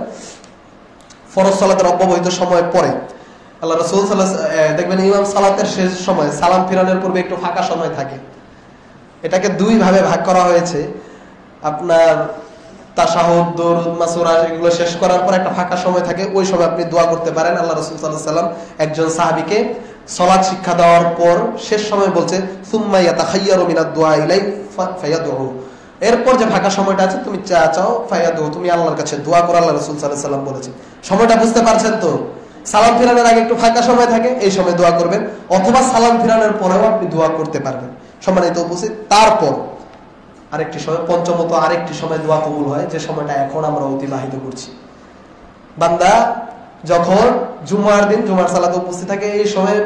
ফরজ সালাতের অব্যবহিত সময় পরে আল্লাহ রাসূল সাল্লাল্লাহু আলাইহি ওয়াসাল্লাম, দেখবেন ইমাম সালাতের শেষ সময় সালাম ফিরানোর পূর্বে একটু ফাঁকা সময় থাকে। এটাকে 2 ভাবে ভাগ করা হয়েছে। আপনার তাশাহুদ, দুরুদ, মাসুরা এগুলো শেষ করার পর একটা ফাঁকা সময় থাকে, ওই সময় আপনি দোয়া করতে পারেন। আল্লাহ রাসূল সাল্লাল্লাহু আলাইহি ওয়াসাল্লাম একজন সাহাবীকে সালাত শিক্ষা দেওয়ার পর শেষ সময় বলছে, সুম্মা ইয়াতাখায়্যারু মিনাদ দুআ ইলাই ফায়াদউ, এরপর যে ফাঁকা সময়টা আছে তুমি যা চাও ফায়াদউ, তুমি আল্লাহর কাছে দোয়া করো। আল্লাহ রাসূল সাল্লাল্লাহু আলাইহি ওয়াসাল্লাম বলেছেন। সময়টা বুঝতে পারছেন তো? সালাম ফিরানোর আগে একটু ফাঁকা সময় থাকে, এই সময় দোয়া করবেন, অথবা সালাম ফিরানোর পরেও আপনি দোয়া করতে পারবেন। সম্মানিত উপস্থিত, তারপর আরেকটি সময়, পঞ্চমত আরেকটি সময় দোয়া কবুল হয়, যে সময়টা এখন আমরা অতিবাহিত করছি। বান্দা যখন জুমার দিন জুমার সালাতে উপস্থিত থাকে, এই সময়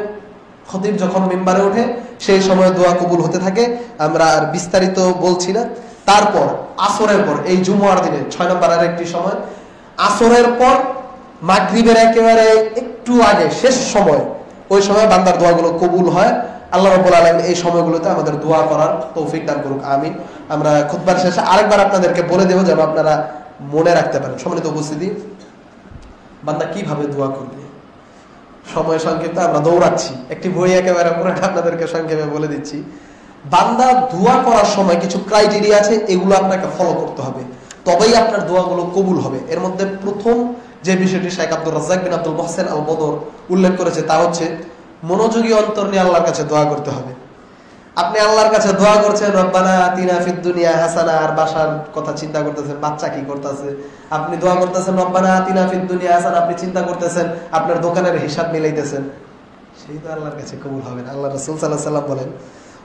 খতিব যখন মিম্বারে ওঠে, সেই সময় দোয়া কবুল হতে থাকে। আমরা আর বিস্তারিত বলছি না। তারপর আসরের পর, এই জুমার দিনে 6 নম্বর আরেকটি সময়, আসরের পর মাগরিবের একেবারে একটু আগে শেষ সময়, ওই সময় বান্দার দোয়াগুলো কবুল হয়। আল্লাহ রাব্বুল আলামিন এই সময়গুলোতে আমাদের দোয়া করার তৌফিক দান করুক, আমিন। আমরা খুতবার শেষে আরেকবার আপনাদেরকে বলে দেব, যেন আপনারা মনে রাখতে পারেন। সম্মানিত উপস্থিতি, বান্দা কিভাবে দোয়া করবে? সময় সংক্ষিপ্ত, আমরা দৌড়াচ্ছি, একটি বই একেবারে পুরো আপনাদেরকে সংক্ষেপে বলে দিচ্ছি। বান্দা দোয়া করার সময় কিছু ক্রাইটেরিয়া আছে, এগুলো আপনাকে ফলো করতে হবে, তবেই আপনার দোয়াগুলো কবুল হবে। এর মধ্যে প্রথম যে বিষয়টি শেখ আব্দুর রাজ্জাক বিন আব্দুল মুহসিন আল বদর উল্লেখ করেছে, তা হচ্ছে মনোযোগী অন্তর নিয়ে আল্লাহর কাছে দোয়া করতে হবে। আপনি আল্লাহর কাছে দোয়া করছেন, রব্বানা আতিনা ফিদ দুনিয়া হাসানা, আর বাসার কথা চিন্তা করতেছেন, বাচ্চা কি করতেছে। আপনি দোয়া করতেছেন রব্বানা আতিনা ফিদ দুনিয়া হাসানা, আপনি চিন্তা করতেছেন আপনার দোকানের হিসাব মিলাইতেছেন, সেই তো আল্লাহর কাছে কবুল হবে না। আল্লাহ রাসূল সাল্লাল্লাহু আলাইহি ওয়াসাল্লাম বলেন,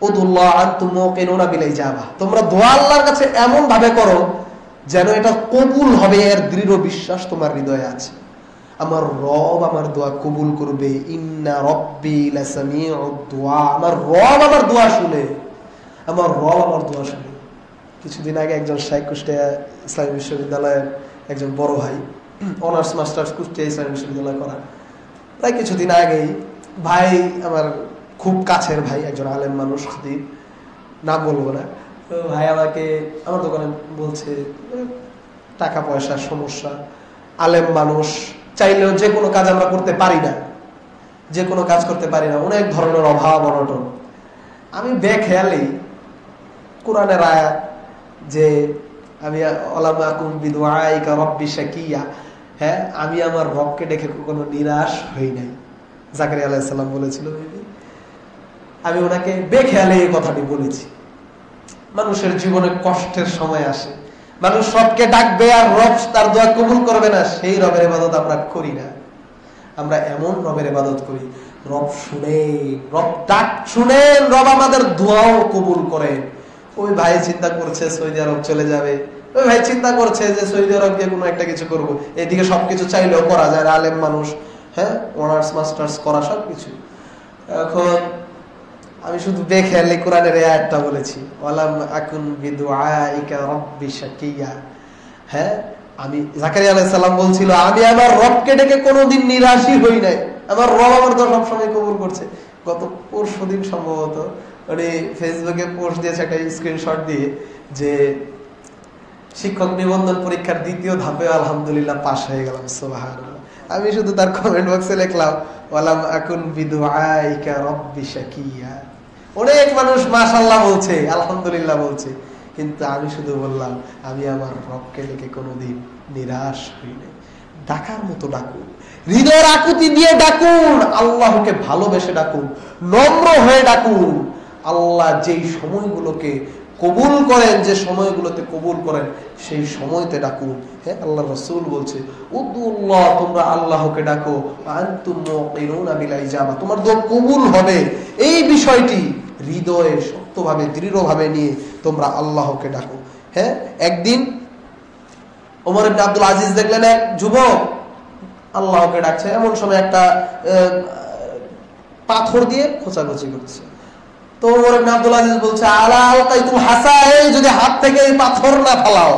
উদুল্লাহ আনতুম মুকিনুনা বিল ইজাবা, তোমরা দোয়া আল্লাহর কাছে এমন ভাবে করো যেন এটা কবুল হবে, এর দৃঢ় বিশ্বাস তোমার হৃদয়ে আছে। আমার রব আমার দোয়া কবুল করবে, ইন্না রব্বি লাসামিউদ দুআ, আমার রব আমার দোয়া শুনে, আমার রব আমার দোয়া শুনে। কিছুদিন আগে একজন শাইখ কুষ্টিয়া ইসলামী বিশ্ববিদ্যালয়ের একজন বড় ভাই, অনার্স মাস্টার্স কুষ্টিয়া ইসলামী বিশ্ববিদ্যালয় করা, প্রায় কিছুদিন আগেই ভাই, আমার খুব কাছের ভাই, একজন আলেম মানুষ, খতিব, নাম বলবো না, তো ভাই আমাকে আমার দোকানে বলছে টাকা পয়সার সমস্যা, আলেম মানুষ, চাইলেও যে কোনো কাজ আমরা করতে পারি না, যে কোনো কাজ করতে পারি না, অনেক ধরনের অভাব অনটন। আমি বেখেয়ালেই কোরআনের আয়াত যে আমি আলামাকুম বিদুআইকা রব্বি শাকিয়া, হ্যাঁ আমি আমার রবকে ডেকে কোনো নিরাশ হই নাই, জাকারিয়া আলাইহিস সালাম বলেছিল, আমি ওনাকে বেখেয়ালে এই কথাটি বলেছি। মানুষের জীবনে কষ্টের সময় আসে, মানুষ সবকে ডাকবে আর রব তার দোয়া কবুল করবে না, সেই রবের ইবাদত আমরা করি না। আমরা এমন রবের ইবাদত করি, রব শুনে, রব ডাক শুনেন, রব আমাদের দোয়াও কবুল করেন। ওই ভাই চিন্তা করছে সৌদি আরব চলে যাবে, ওই ভাই চিন্তা করছে যে সৌদি আরব গিয়ে কোনো একটা কিছু করবো, এদিকে সবকিছু চাইলেও করা যায়, আলেম মানুষ, হ্যাঁ অনার্স মাস্টার্স করা সবকিছু। এখন আমি শুধু বেখেয়ালি কোরআনের এই আয়াতটা বলেছি, ওয়ালাম আকুন বিদুআইকা রব্বি শাকিয়া। হ্যাঁ আমি, জাকারিয়া আলাইহিস সালাম বলছিল, আমি আমার রবকে ডেকে কোনোদিন নিরাশই হই নাই, আমার রব আমার তো সবসময় কবুল করছে। গত পরশুদিন সম্ভবত মানে ফেসবুকে পোস্ট দিয়েছে একটা স্ক্রিনশট দিয়ে, যে শিক্ষক নিবন্ধন পরীক্ষার দ্বিতীয় ধাপে আলহামদুলিল্লাহ পাস হয়ে গেলাম, সুবহানাল্লাহ। আমি শুধু তার কমেন্ট বক্সে লিখলাম, ওয়ালাম আকুন বিদুআইকা রব্বি শাকিয়া। অনেক মানুষ মাশাআল্লাহ বলছে, আলহামদুলিল্লাহ বলছে, কিন্তু আমি শুধু বললাম, আমি আমার রবকে ডেকে কোনোদিন নিরাশ হই নাই। ডাকার মতো ডাকুন, হৃদয়ের আকুতি দিয়ে ডাকুন, আল্লাহকে ভালোবেসে ডাকুন, নম্র হয়ে ডাকুন। আল্লাহ যেই সময়গুলোকে কবুল করেন, যে সময়গুলোতে কবুল করেন, সেই সময়তে ডাকুন। হ্যাঁ আল্লাহ রাসূল বলছে, উদুল্লাহ, তোমরা আল্লাহকে ডাকো, আনতুম মুকিনুনা বিল ইজাবা, তোমার দোয়া কবুল হবে। এই বিষয়টি হৃদয়ে শক্তভাবে দৃঢ়ভাবে নিয়ে তোমরা আল্লাহকে ডাকো। হ্যাঁ একদিন ওমর ইবনে আব্দুল আজিজ দেখলেন এক যুবক আল্লাহকে ডাকছে, এমন সময় একটা পাথর দিয়ে খোঁচাখুচি করছে। তো ওমর ইবনে আব্দুল আজিজ বলছে, আলা আলকাইতুল হাসা, এই যদি হাত থেকে এই পাথর না ফালাও,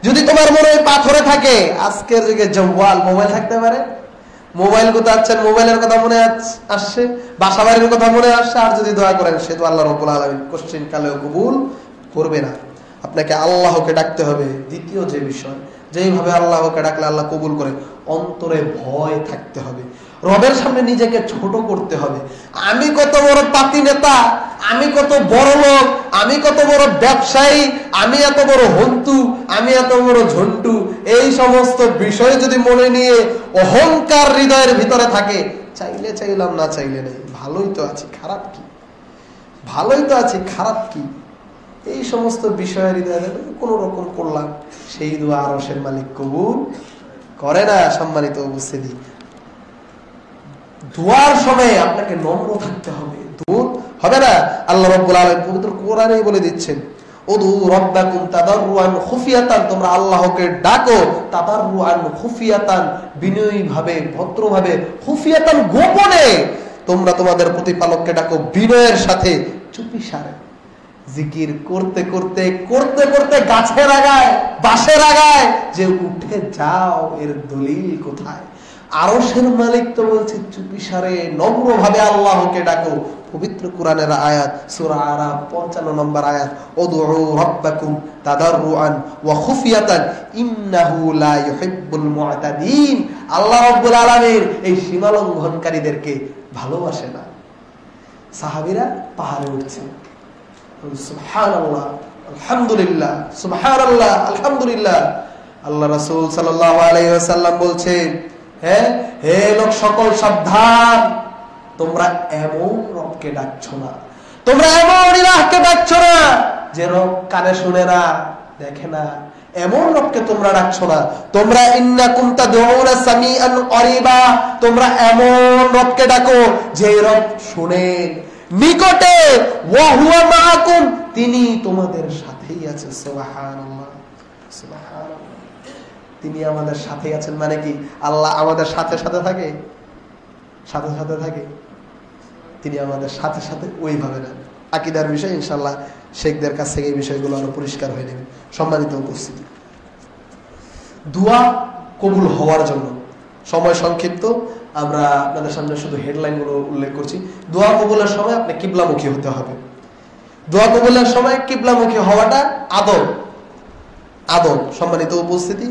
যদি তোমার মনে ওই পাথরে থাকে, আজকের যুগে জওয়াল মোবাইল থাকতে পারে, মোবাইল কোথায় আছেন, মোবাইলের কথা মনে আসছে, বাসা বাড়ির কথা মনে আসছে, আর যদি দোয়া করেন, সে তো আল্লাহ রাব্বুল আলামিন কোশ্চিন কালেও কবুল করবে না। আপনাকে আল্লাহকে ডাকতে হবে। দ্বিতীয় যে বিষয়, যেইভাবে আল্লাহকে ডাকলে আল্লাহ কবুল করে, অন্তরে ভয় থাকতে হবে, রবের সামনে নিজেকে ছোট করতে হবে। আমি কত বড় পাতি নেতা, আমি কত বড় লোক, আমি কত বড় ব্যবসায়ী, আমি এত বড় হন্তু, আমি এত বড় ঝন্টু, এই সমস্ত বিষয় যদি মনে নিয়ে অহংকার হৃদয়ের ভিতরে থাকে, চাইলে চাইলাম না চাইলে নেই, ভালোই তো আছি খারাপ কি, ভালোই তো আছি খারাপ কি, এই সমস্ত বিষয়ের হৃদয়ে কোন রকম করলাম, সেই দোয়া আরশের মালিক কবুল করে না। সম্মানিত উপস্থিতি, দোয়ার সময় আপনাকে নম্র থাকতে হবে, দূর হবে না। আল্লাহ রাব্বুল আলামিন পবিত্র কোরআনেই বলে দিচ্ছেন, উদু রাব্বাকুম তাদাররুআন খুফিয়াতান, তোমরা আল্লাহকে ডাকো, তাদাররুআন খুফিয়াতান, বিনয়ীভাবে ভদ্রভাবে, খুফিয়াতান গোপনে, তোমরা তোমাদের প্রতিপালককে ডাকো বিনয়ের সাথে, চুপিসারে। জিকির করতে করতে করতে করতে গাছের আগায়, বাঁশের আগায় যে উঠে যাও, এর দলিল কোথায়? আরশের মালিক তো বলছে চুপিসারে নম্রভাবে আল্লাহকে ডাকো। পবিত্র কোরআনের আয়াত সূরা আরাফ 55 নম্বর আয়াত, উদউ রাব্বাকুম তাদাররুআন ওয়া খুফিয়াতান ইন্নাহু লা ইউহিব্বুল মুআতাদিন। আল্লাহ রাব্বুল আলামিন এই সীমা লঙ্ঘনকারীদেরকে ভালোবাসে না। সাহাবীরা পাহাড়ে উঠছে, সুবহানাল্লাহ আলহামদুলিল্লাহ, সুবহানাল্লাহ আলহামদুলিল্লাহ। আল্লাহ রাসূল সাল্লাল্লাহু আলাইহি ওয়াসাল্লাম বলছেন, হ্যাঁ হে লোক সকল সাবধান, তোমরা এমন রবকে ডাকছো না, তোমরা এমন ইলাহকে ডাকছো না যে রব কানে শুনে না, দেখে না, এমন রবকে তোমরা ডাকছো না। তোমরা ইন্নাকুম তাদউনা সামিআন করিবা, তোমরা এমন রবকে ডাকো যে রব শুনেন, নিকটে, ওয়া হুয়া মাআকুম, তিনি তোমাদের সাথেই আছেন। সুবহানাল্লাহ, সুবহানাল্লাহ। তিনি আমাদের সাথেই আছেন মানে কি? আল্লাহ আমাদের সাথে সাথে থাকে? সাথে সাথে থাকে? তিনি আমাদের সাথে সাথে ওইভাবে না। আকীদার বিষয় ইনশাআল্লাহ শেখদের কাছ থেকে এই বিষয়গুলো আরো পরিষ্কার হয়ে নেবে। সম্মানিত উপস্থিতি, দোয়া কবুল হওয়ার জন্য, সময় সংক্ষিপ্ত, আমরা আপনাদের সামনে শুধু হেডলাইনগুলো উল্লেখ করছি। দোয়া কবুলের সময় আপনি কিবলামুখী হতে হবে। দোয়া কবুলের সময় কিবলামুখী হওয়াটা আদব। আদব। সম্মানিত উপস্থিতি,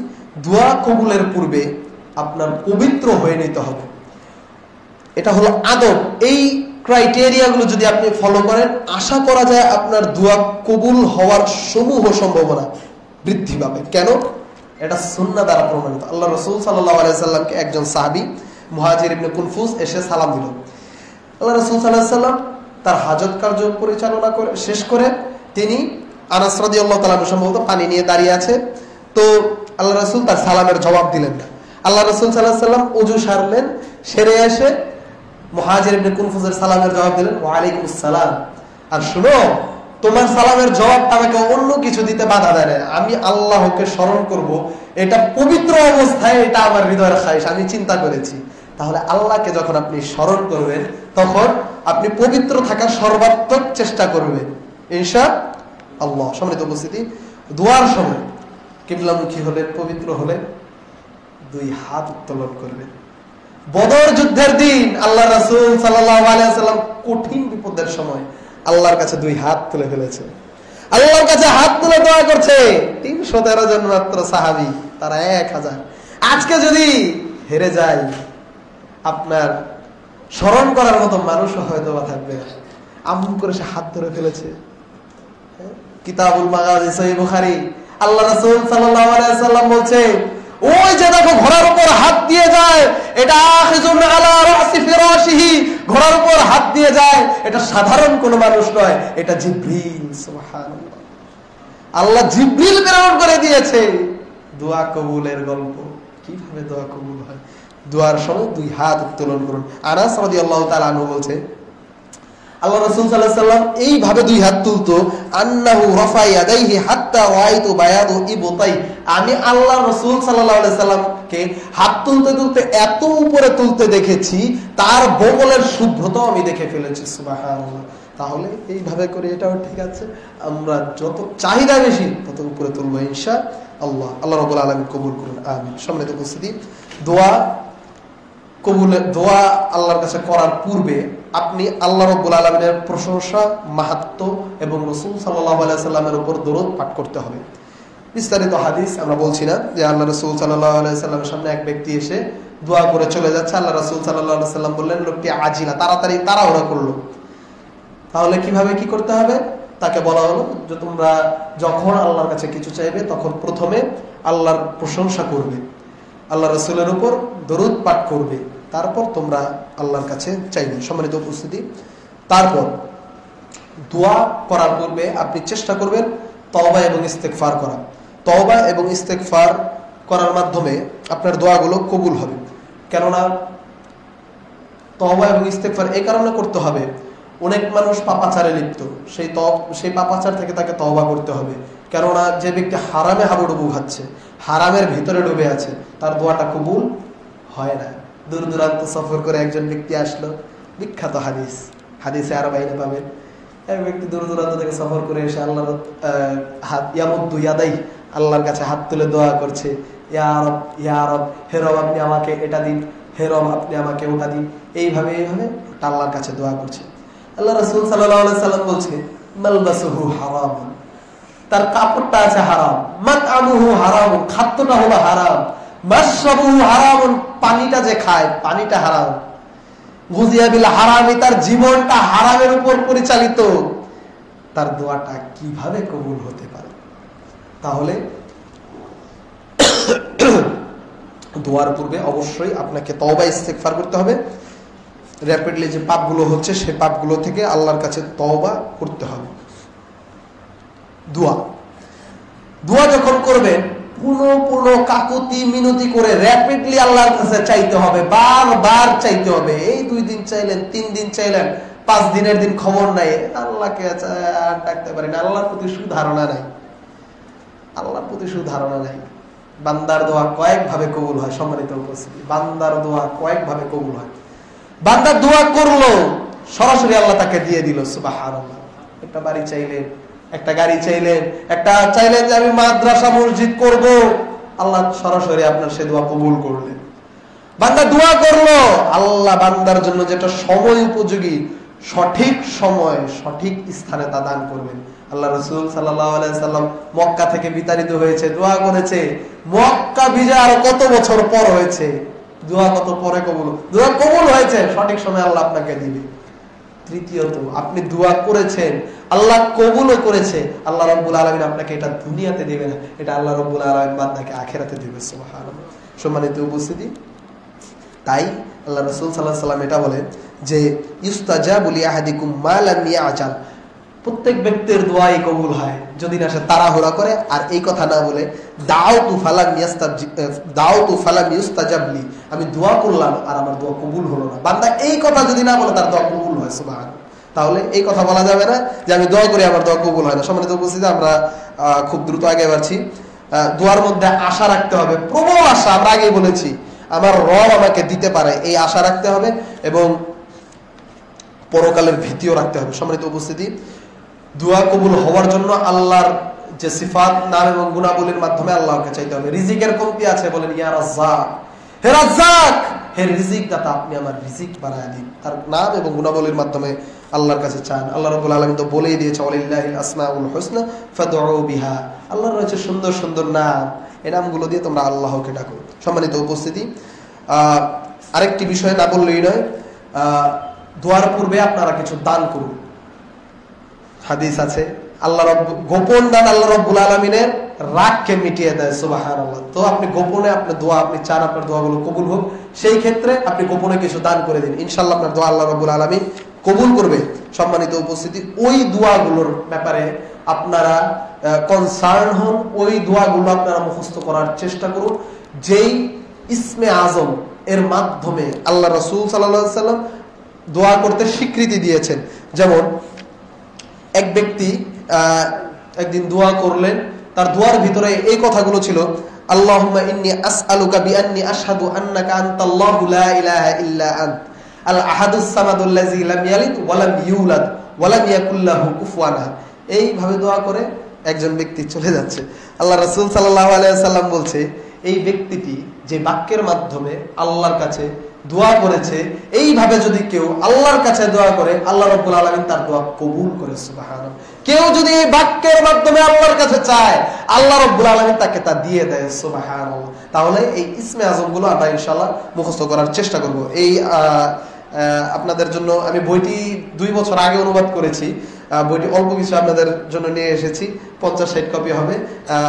দোয়া কবুলের পূর্বে আপনার পবিত্র হয়ে নিতে হবে, এটা হলো আদব। এই ক্রাইটেরিয়াগুলো যদি আপনি ফলো করেন, আশা করা যায় আপনার দোয়া কবুল হওয়ার সমূহ সম্ভাবনা বৃদ্ধি পাবে। কেন? এটা সুন্নাহ দ্বারা প্রমাণিত। আল্লাহ রাসূল সাল্লাল্লাহু আলাইহি সাল্লামকে একজন সাহাবী মুহাজির ইবনে কুনফুস এসে সালাম দিল। আল্লাহ রাসূল সাল্লাল্লাহু আলাইহি সাল্লাম তার হাজত কার্য পরিচালনা করে শেষ করে তিনি আনাস রাদিয়াল্লাহু তাআলা সম্ভবত পানি নিয়ে দাঁড়িয়ে আছে, তো আল্লাহ রাসূল তার সালামের জবাব দিলেন না। আল্লাহ রাসূল সাল্লাল্লাহু আলাইহি সাল্লাম ওযু সারলেন, সেরে এসে মুহাজির ইবনে কুনফুসের সালামের জবাব দিলেন, ওয়া আলাইকুমুস সালাম। আর শুনো, তোমার সালামের জবাব আমাকে অন্য কিছু দিতে বাধা দেয় না। আমি আল্লাহকে স্মরণ করব, এটা পবিত্র অবস্থায়, এটা আমার হৃদয়ের খায়েশ, আমি চিন্তা করেছি। তাহলে আল্লাহকে যখন আপনি স্মরণ করবেন, তখন আপনি পবিত্র থাকার সর্বাত্মক চেষ্টা করবেন ইনশাআল্লাহ। সম্মানিত উপস্থিতি, দোয়ার সময় কিবলামুখী হলে, পবিত্র হলে দুই হাত উত্তোলন করবেন। বদর যুদ্ধের দিন আল্লাহ রাসূল সাল্লাল্লাহু আলাইহি ওয়াসাল্লাম কঠিন বিপদের সময় আল্লাহর কাছে দুই হাত তুলে ফেলেছে। আল্লাহর কাছে হাত তুলে দোয়া করছে 313 জন মাত্র সাহাবী, তারা 1000। আজকে যদি হেরে যায়, আপনার স্মরণ করার মতো মানুষও হয়তো বা থাকবে না। আমন করে সে হাত ধরে ফেলেছে। কিতাবুল মাগাজি সহিহ বুখারী, আল্লাহ রাসূল সাল্লাল্লাহু আলাইহি ওয়াসাল্লাম বলছে, ওই যে দেখো ঘোড়ার উপর হাত দিয়ে যায়, এটা আখিজুন আলা রাসি ফিরাশিহি, ঘোড়ার উপর হাত দিয়ে যায়, এটা সাধারণ কোনো মানুষ নয়, এটা জিবরিল। সুবহানাল্লাহ, আল্লাহ জিবরিল প্রেরণ করে দিয়েছে। দোয়া কবুলের গল্প, কিভাবে দোয়া কবুল হয়। দোয়ার সময় দুই হাত উত্তোলন করুন। আনাস রাদিয়াল্লাহু তাআলা আনহু বলছে, আল্লাহ রাসূল সাল্লাল্লাহু আলাইহি ওয়াসাল্লাম এইভাবে দুই হাত তুলতো, আন্নাহু রাফা ইয়াদাইহি হাত্তা রাআইতু বায়াদু ইবতাই, আমি আল্লাহ রাসূল সাল্লাল্লাহু আলাইহি ওয়াসাল্লামকে হাত তুলতে তুলতে এত উপরে তুলতে দেখেছি, তার বগলের শুভ্রতাও আমি দেখে ফেলেছি। সুবহানাল্লাহ। তাহলে এইভাবে করে এটাও ঠিক আছে, আমরা যত চাহিদা বেশি তত উপরে তুলবো ইনশাআল্লাহ। আল্লাহ রাব্বুল আলামিন কবুল করুন, আমিন। সম্মানিত উপস্থিতি, দোয়া কবুলের, দোয়া আল্লাহর কাছে করার পূর্বে আপনি আল্লাহ রাব্বুল আলামিনের প্রশংসা, মাহাত্ম্য এবং রাসূল সাল্লাল্লাহু আলাইহি সাল্লামের উপর দরুদ পাঠ করতে হবে। বিস্তারিত হাদিস আমরা বলছি না, যে আল্লাহ রাসূল সাল্লাল্লাহু আলাইহি সাল্লামের সামনে এক ব্যক্তি এসে দোয়া করে চলে যাচ্ছে। আল্লাহ রাসূল সাল্লাল্লাহু আলাইহি সাল্লাম বললেন, লোকটি আজিলা, তাড়াতাড়ি তাড়াহুড়া করলো। তাহলে কিভাবে কি করতে হবে? তাকে বলা হলো যে তোমরা যখন আল্লাহর কাছে কিছু চাইবে, তখন প্রথমে আল্লাহর প্রশংসা করবে, আল্লাহ রাসূলের উপর দরুদ পাঠ করবে, তারপর তোমরা আল্লাহর কাছে চাইবে। সম্মানিত উপস্থিতি, তারপর দোয়া করার পূর্বে আপনি চেষ্টা করবেন তওবা এবং ইস্তেগফার করা। তওবা এবং ইস্তেগফার করার মাধ্যমে আপনার দোয়াগুলো কবুল হবে। কেননা তওবা এবং ইস্তেগফার এই কারণে করতে হবে, অনেক মানুষ পাপাচারে লিপ্ত, সেই পাপাচার থেকে তাকে তওবা করতে হবে। কেননা যে ব্যক্তি হারামে হাবুডুবু খাচ্ছে, হারামের ভিতরে ডুবে আছে, তার দোয়াটা কবুল হয় না। দূর দূরান্ত সফর করে একজন ব্যক্তি আসলো, বিখ্যাত হাদিস, হাদিসে আরো বাইরে পাবেন, এক ব্যক্তি দূর দূরান্ত থেকে সফর করে এসে আল্লাহর হাত ইয়ামুদ্দু ইয়াদাই, আল্লাহর কাছে হাত তুলে দোয়া করছে, ইয়া রব, ইয়া রব, হে রব আপনি আমাকে এটা দিন, হে রব আপনি আমাকে ওটা দিন, এইভাবে এইভাবে আল্লাহর কাছে দোয়া করছে। আল্লাহ রাসূল সাল্লাল্লাহু আলাইহি সাল্লাম বলছে, মালবাসুহু হারাম, তার কাপড়টা আছে হারাম, মাতআমুহু হারাম, খাদ্যটা হলো হারাম, মাশরাবুহু হারাম, পানিটা যে খায় পানিটা হারাম, গুজিয়া বিল হারামি, তার জীবনটা হারামের উপর পরিচালিত, তার দোয়াটা কিভাবে কবুল হতে পারে? তাহলে দোয়ার পূর্বে অবশ্যই আপনাকে তওবা ইস্তেগফার করতে হবে। র্যাপিডলি যে পাপগুলো হচ্ছে সেই পাপগুলো থেকে আল্লাহর কাছে তওবা করতে হবে। দোয়া যখন করবেন, পুনঃ কাকুতি মিনতি করে র্যাপিডলি আল্লাহর কাছে চাইতে হবে, বারবার চাইতে হবে। এই 2 দিন চাইলেন, 3 দিন চাইলেন, 5 দিনের দিন খবর নাই, আল্লাহকে আর ডাকতে পারি না, আল্লাহর প্রতি সুধারণা নাই, আল্লাহর প্রতি সুধারণা নাই। বান্দার দোয়া কয়েক ভাবে কবুল হয়। সম্মানিত উপস্থিতি, বান্দার দোয়া কয়েক ভাবে কবুল হয়। বান্দা দোয়া করলো, সরাসরি আল্লাহ তাকে দিয়ে দিল। সুবহানাল্লাহ। একটা বাড়ি চাইলেন, একটা গাড়ি চাইলেন, একটা চাইলেন যে আমি মাদ্রাসা মসজিদ করব, আল্লাহ সরাসরি আপনার সে দোয়া কবুল করলেন। বান্দা দোয়া করলো, আল্লাহ বান্দার জন্য যেটা সময় উপযোগী, সঠিক সময় সঠিক স্থানে তা দান করবেন। আল্লাহ রাসূল সাল্লাল্লাহু আলাইহি সাল্লাম মক্কা থেকে বিতাড়িত হয়েছে, দোয়া করেছে, মক্কা বিজয় আর কত বছর পর হয়েছে, দোয়া কত পরে কবুল, দোয়া কবুল হয়েছে, সঠিক সময় আল্লাহ আপনাকে দিবে। তৃতীয়ত, আপনি দোয়া করেছেন, আল্লাহ কবুলও করেছে, আল্লাহ রাব্বুল আলামিন আপনাকে এটা দুনিয়াতে দিবে না, এটা আল্লাহ রাব্বুল আলামিন বান্দাকে আখিরাতে দিবে। সুবহানাল্লাহ। সম্মানিত উপস্থিতি, তাই আল্লাহ রাসূল সাল্লাল্লাহু আলাইহি সাল্লাম এটা বলেন যে ইস্তাজাবু লিআহাদিকুম মা লাম ইয়াজাল, প্রত্যেক ব্যক্তির দোয়াই কবুল হয় যদি না সে তাড়াহুড়া করে। আর এই কথা না বলে দাউতু ফালাম ইস্তাজাবলি, আমি দোয়া করলাম আর আমার দোয়া কবুল হলো না, বান্দা এই কথা যদি না বলে তার দোয়া কবুল হয়। সুবহানাল্লাহ। তাহলে এই কথা বলা যাবে না যে আমি দোয়া করি আমার দোয়া কবুল হয় না। সম্মানিত উপস্থিতি, আমরা খুব দ্রুত আগে বাড়ছি। দোয়ার মধ্যে আশা রাখতে হবে, প্রবল আশা। আমরা আগেই বলেছি আমার রব আমাকে দিতে পারে, এই আশা রাখতে হবে এবং পরকালের ভীতিও রাখতে হবে। সম্মানিত উপস্থিতি, দোয়া কবুল হওয়ার জন্য আল্লাহর যে সিফাত, নাম এবং গুণাবলীর মাধ্যমে আল্লাহকে চাইতে হবে। রিজিকের কমতি আছে, বলেন ইয়া রাজ্জাক, হে রাজ্জাক, হে রিজিক দাতা, আপনি আমার রিজিক বাড়ায় দিন। তার নাম এবং গুণাবলীর মাধ্যমে আল্লাহর কাছে চান। আল্লাহ রাব্বুল আলামিন তো বলেই দিয়েছে, ওয়ালিল্লাহিল আসমাউল হুসনা ফাদউ বিহা, আল্লাহর রয়েছে সুন্দর সুন্দর নাম, এই নামগুলো দিয়ে তোমরা আল্লাহকে ডাকো। সম্মানিত উপস্থিতি, আরেকটি বিষয় না বললেই নয়, দোয়ার পূর্বে আপনারা কিছু দান করুন। হাদিস আছে, আল্লাহ গোপন দান আল্লাহ রাব্বুল আলামিনের রাগকে মিটিয়ে দেয়। সুবহানাল্লাহ। তো আপনি গোপনে আপনি দোয়া, আপনি চান আপনার দোয়াগুলো কবুল হোক, সেই ক্ষেত্রে আপনি গোপনে কিছু দান করে দিন, ইনশাআল্লাহ আপনার দোয়া আল্লাহ রাব্বুল আলামিন কবুল করবে। সম্মানিত উপস্থিতি, ওই দোয়াগুলোর ব্যাপারে আপনারা কনসার্ন হন, ওই দোয়াগুলো আপনারা মুখস্থ করার চেষ্টা করুন, যেই ইসমে আজম এর মাধ্যমে আল্লাহ রাসূল সাল্লাল্লাহু আলাইহি সাল্লাম দোয়া করতে স্বীকৃতি দিয়েছেন। যেমন এক ব্যক্তি একদিন দোয়া করলেন, তার দোয়ার ভিতরে এই কথাগুলো ছিল, আল্লাহুম্মা ইন্নী আসআলুকা বিআন্নী আশহাদু আন্নাকা আনতাল্লাহু লা ইলাহা ইল্লা আনত আল আহাদুস সামাদুল্লাযী লাম ইয়ালিদ ওয়া লাম ইউলাদ ওয়া লাম ইয়াকুল লাহু কুফুয়ান আহাদ। এইভাবে দোয়া করে একজন ব্যক্তি চলে যাচ্ছে। আল্লাহ রাসূল সাল্লাল্লাহু আলাইহি ওয়াসাল্লাম বলছে, এই ব্যক্তিটি যে বাক্যের মাধ্যমে আল্লাহর কাছে দোয়া করেছে, এইভাবে যদি কেউ আল্লাহর কাছে দোয়া করে, আল্লাহ রাব্বুল আলামিন তার দোয়া কবুল করে। সুবহানাল্লাহ। কেউ যদি এই বাক্যের মাধ্যমে আল্লাহর কাছে চায়, আল্লাহ রাব্বুল আলামিন তাকে তা দিয়ে দেয়। সুবহানাল্লাহ। তাহলে এই ইসমে আজমগুলো আমরা ইনশাআল্লাহ মুখস্থ করার চেষ্টা করব। এই আপনাদের জন্য আমি বইটি 2 বছর আগে অনুবাদ করেছি, বইটি অল্প কিছু আপনাদের জন্য নিয়ে এসেছি, 50-60 কপি হবে।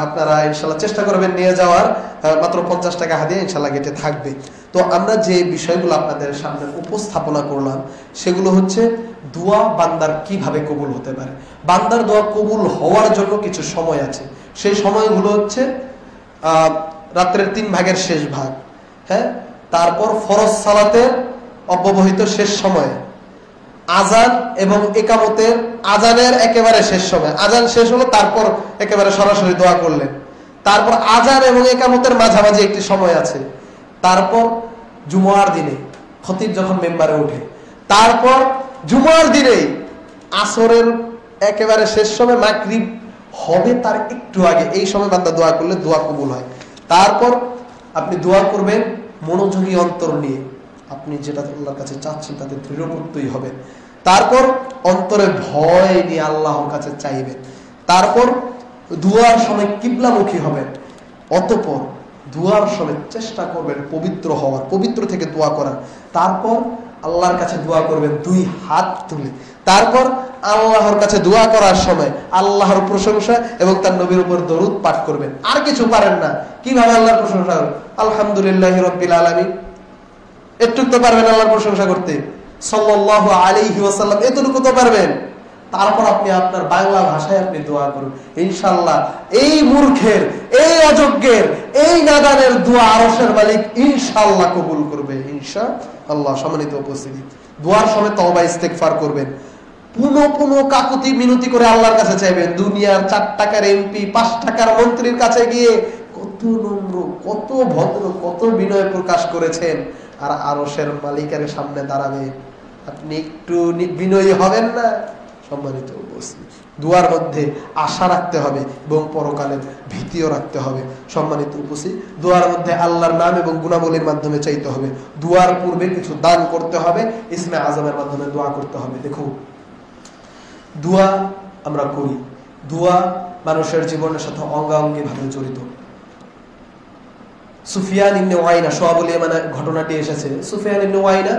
আপনারা ইনশাআল্লাহ চেষ্টা করবেন নিয়ে যাওয়ার, মাত্র 50 টাকা হাদিয়া ইনশাআল্লাহ গেটে থাকবে। তো আমরা যে বিষয়গুলো আপনাদের সামনে উপস্থাপনা করলাম, সেগুলো হচ্ছে দোয়া বান্দার কিভাবে কবুল হতে পারে। বান্দার দোয়া কবুল হওয়ার জন্য কিছু সময় আছে, সেই সময়গুলো হচ্ছে রাত্রের 3 ভাগের শেষ ভাগ, হ্যাঁ, তারপর ফরজ সালাতের অব্যবহিত শেষ সময়, আজান এবং ইকামতের আজানের একেবারে শেষ সময়, আজান শেষ হলো তারপর একেবারে সরাসরি দোয়া করলেন, তারপর আজান এবং ইকামতের মাঝামাঝি একটি সময় আছে, তারপর জুমার দিনে খতিব যখন মেম্বারে ওঠে, তারপর জুমার দিনে আসরের একেবারে শেষ সময়, মাগরিব হবে তার একটু আগে, এই সময় বান্দা দোয়া করলে দোয়া কবুল হয়। তারপর আপনি দোয়া করবেন মনোযোগী অন্তর নিয়ে, আপনি যেটা আল্লাহর কাছে চাচ্ছেন তাতে দৃঢ়প্রত্যয়ী হবেন। তারপর অন্তরে ভয় নিয়ে আল্লাহর কাছে চাইবেন। তারপর দুয়ার সময় কিবলামুখী হবেন। অতঃপর দুয়ার সময় চেষ্টা করবেন পবিত্র হওয়ার, পবিত্র থেকে দোয়া করার। তারপর আল্লাহর কাছে দোয়া করবেন 2 হাত তুলে। তারপর আল্লাহর কাছে দোয়া করার সময় আল্লাহর প্রশংসা এবং তার নবীর উপর দরুদ পাঠ করবেন। আর কিছু পারেন না, কিভাবে আল্লাহর প্রশংসা করবেন? আলহামদুলিল্লাহি রাব্বিল আলামিন, একটু তো পারবেন আল্লাহর প্রশংসা করতে, সাল্লাল্লাহু আলাইহি ওয়াসাল্লাম, এতটুকু তো পারবেন। তারপর আপনি আপনার বাংলা ভাষায় আপনি দোয়া করুন। ইনশাআল্লাহ এই মূর্খের, এই অযোগ্যের, এই নাদানের দোয়া আরশের মালিক ইনশাআল্লাহ কবুল করবে ইনশাআল্লাহ। সম্মানিত উপস্থিতি, দোয়ার সময় তওবা ইস্তেগফার করবেন, পুনঃ কাকুতি মিনতি করে আল্লাহর কাছে চাইবেন। দুনিয়ার 4 টাকার এমপি, 5 টাকার মন্ত্রীর কাছে গিয়ে কত নম্র, কত ভদ্র, কত বিনয় প্রকাশ করেছেন, আর আরশের মালিকের সামনে দাঁড়াবে, আপনি একটু বিনয়ী হবেন না? সম্মানিত উপস্থিতি, দুয়ার মধ্যে আশা রাখতে হবে এবং পরকালের ভীতিও রাখতে হবে। সম্মানিত উপস্থিতি, দুয়ার মধ্যে আল্লাহর নাম এবং গুণাবলীর মাধ্যমে চাইতে হবে। দুয়ার পূর্বে কিছু দান করতে হবে, ইসমে আজমের মাধ্যমে দোয়া করতে হবে। দেখো, দোয়া আমরা করি, দোয়া মানুষের জীবনের সাথে অঙ্গাঙ্গি ভাবে জড়িত। সুফিয়ান ইবনে ওয়াইনা, সোহাবুল ইয়ামান ঘটনাটি এসেছে। সুফিয়ান ইবনে ওয়াইনা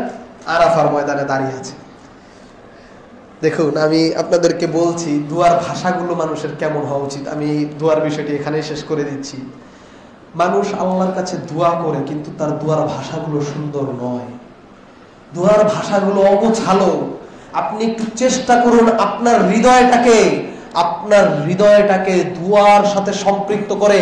আরাফার ময়দানে দাঁড়িয়ে আছে। দেখুন, আমি আপনাদেরকে বলছি দুয়ার ভাষাগুলো মানুষের কেমন হওয়া উচিত। আমি দুয়ার বিষয়টি এখানেই শেষ করে দিচ্ছি। মানুষ আল্লাহর কাছে দোয়া করে, কিন্তু তার দুয়ার ভাষাগুলো সুন্দর নয়, দুয়ার ভাষাগুলো অগোছালো। আপনি একটু চেষ্টা করুন আপনার হৃদয়টাকে দুয়ার সাথে সম্পৃক্ত করে,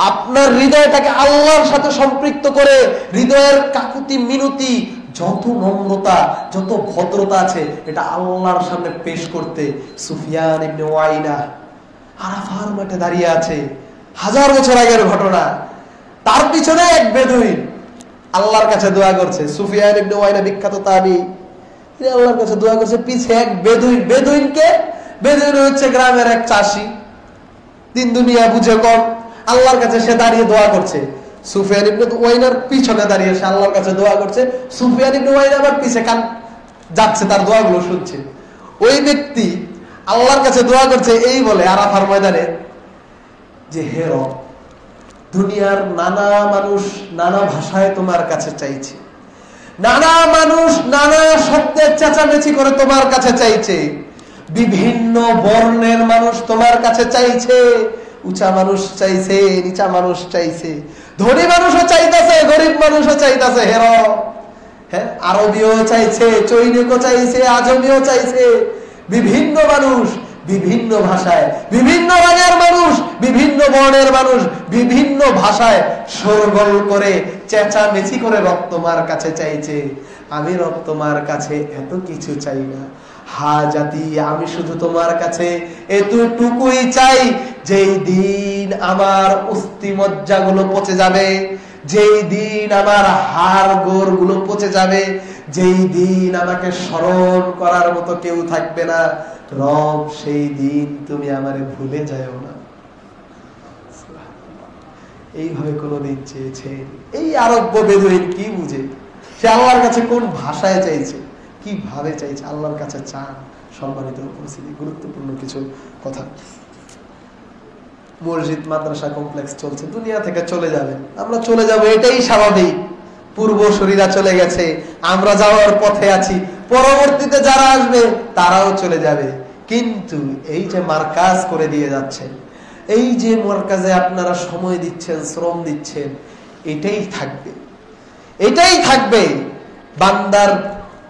আপনার হৃদয়টাকে আল্লাহর সাথে সম্পৃক্ত করে, হৃদয়ের কাকুতি মিনতি, যত নম্রতা, যত ভদ্রতা আছে, এটা আল্লাহর সামনে পেশ করতে। সুফিয়ান ইবনে ওয়াইনা আরাফার মাঠে দাঁড়িয়ে আছে, 1000 বছর আগের ঘটনা। তার পিছনে এক বেদুইন আল্লাহর কাছে দোয়া করছে। সুফিয়ান ইবনে ওয়াইনা বিখ্যাত তাবী, তিনি আল্লাহর কাছে দোয়া করছে, পিছে এক বেদুইন। বেদুইন হচ্ছে গ্রামের এক চাষি, দিন দুনিয়া বুঝে কম, আল্লাহর কাছে সে দাঁড়িয়ে দোয়া করছে। সুফিয়ান ইবনে ওয়াইনার পিছনে দাঁড়িয়ে সে আল্লাহর কাছে দোয়া করছে। সুফিয়ান ইবনে ওয়াইনা আবার পিছে কান যাচ্ছে, তার দোয়াগুলো শুনছে। ওই ব্যক্তি আল্লাহর কাছে দোয়া করছে এই বলে আরাফার ময়দানে যে, হে রব, দুনিয়ার নানা মানুষ নানা ভাষায় তোমার কাছে চাইছে, নানা মানুষ নানা শব্দের চেঁচামেচি করে তোমার কাছে চাইছে, বিভিন্ন বর্ণের মানুষ তোমার কাছে চাইছে, উঁচা মানুষ চাইছে, নিচা মানুষ চাইছে, ধনী মানুষও চাইতেছে, গরিব মানুষও চাইতেছে, হেরো, হ্যাঁ, আরবীয় চাইছে, চৈনিকও চাইছে, আজমিও চাইছে, বিভিন্ন মানুষ বিভিন্ন ভাষায়, বিভিন্ন রঙের মানুষ, বিভিন্ন বর্ণের মানুষ, বিভিন্ন ভাষায় শোরগোল করে চেঁচামেচি করে রব তোমার কাছে চাইছে। আমি রব তোমার কাছে এত কিছু চাই না, হাজাতি, আমি শুধু তোমার কাছে এতটুকুই চাই, যেই দিন আমার অস্থিমজ্জা গুলো পচে যাবে, যেই দিন আমার হাড় গোড় গুলো পচে যাবে, যেই দিন আমাকে স্মরণ করার মতো কেউ থাকবে না, রব সেই দিন তুমি আমারে ভুলে যাও না। এইভাবে কোনদিন চেয়েছেন? এই আরব্য বেদুইন কি বুঝে? সে আল্লাহর কাছে কোন ভাষায় চাইছে, কিভাবে চাইছে? আল্লাহর কাছে চান। সম্মানিত উপস্থিতি, গুরুত্বপূর্ণ কিছু কথা। মসজিদ মাদ্রাসা কমপ্লেক্স চলছে, দুনিয়া থেকে চলে যাবে, আমরা চলে যাব, এটাই স্বাভাবিক। পূর্বসূরীরা চলে গেছে, আমরা যাওয়ার পথে আছি, পরবর্তীতে যারা আসবে তারাও চলে যাবে। কিন্তু এই যে মার্কাজ করে দিয়ে যাচ্ছেন, এই যে মার্কাজে আপনারা সময় দিচ্ছেন, শ্রম দিচ্ছেন, এটাই থাকবে, এটাই থাকবে। বান্দার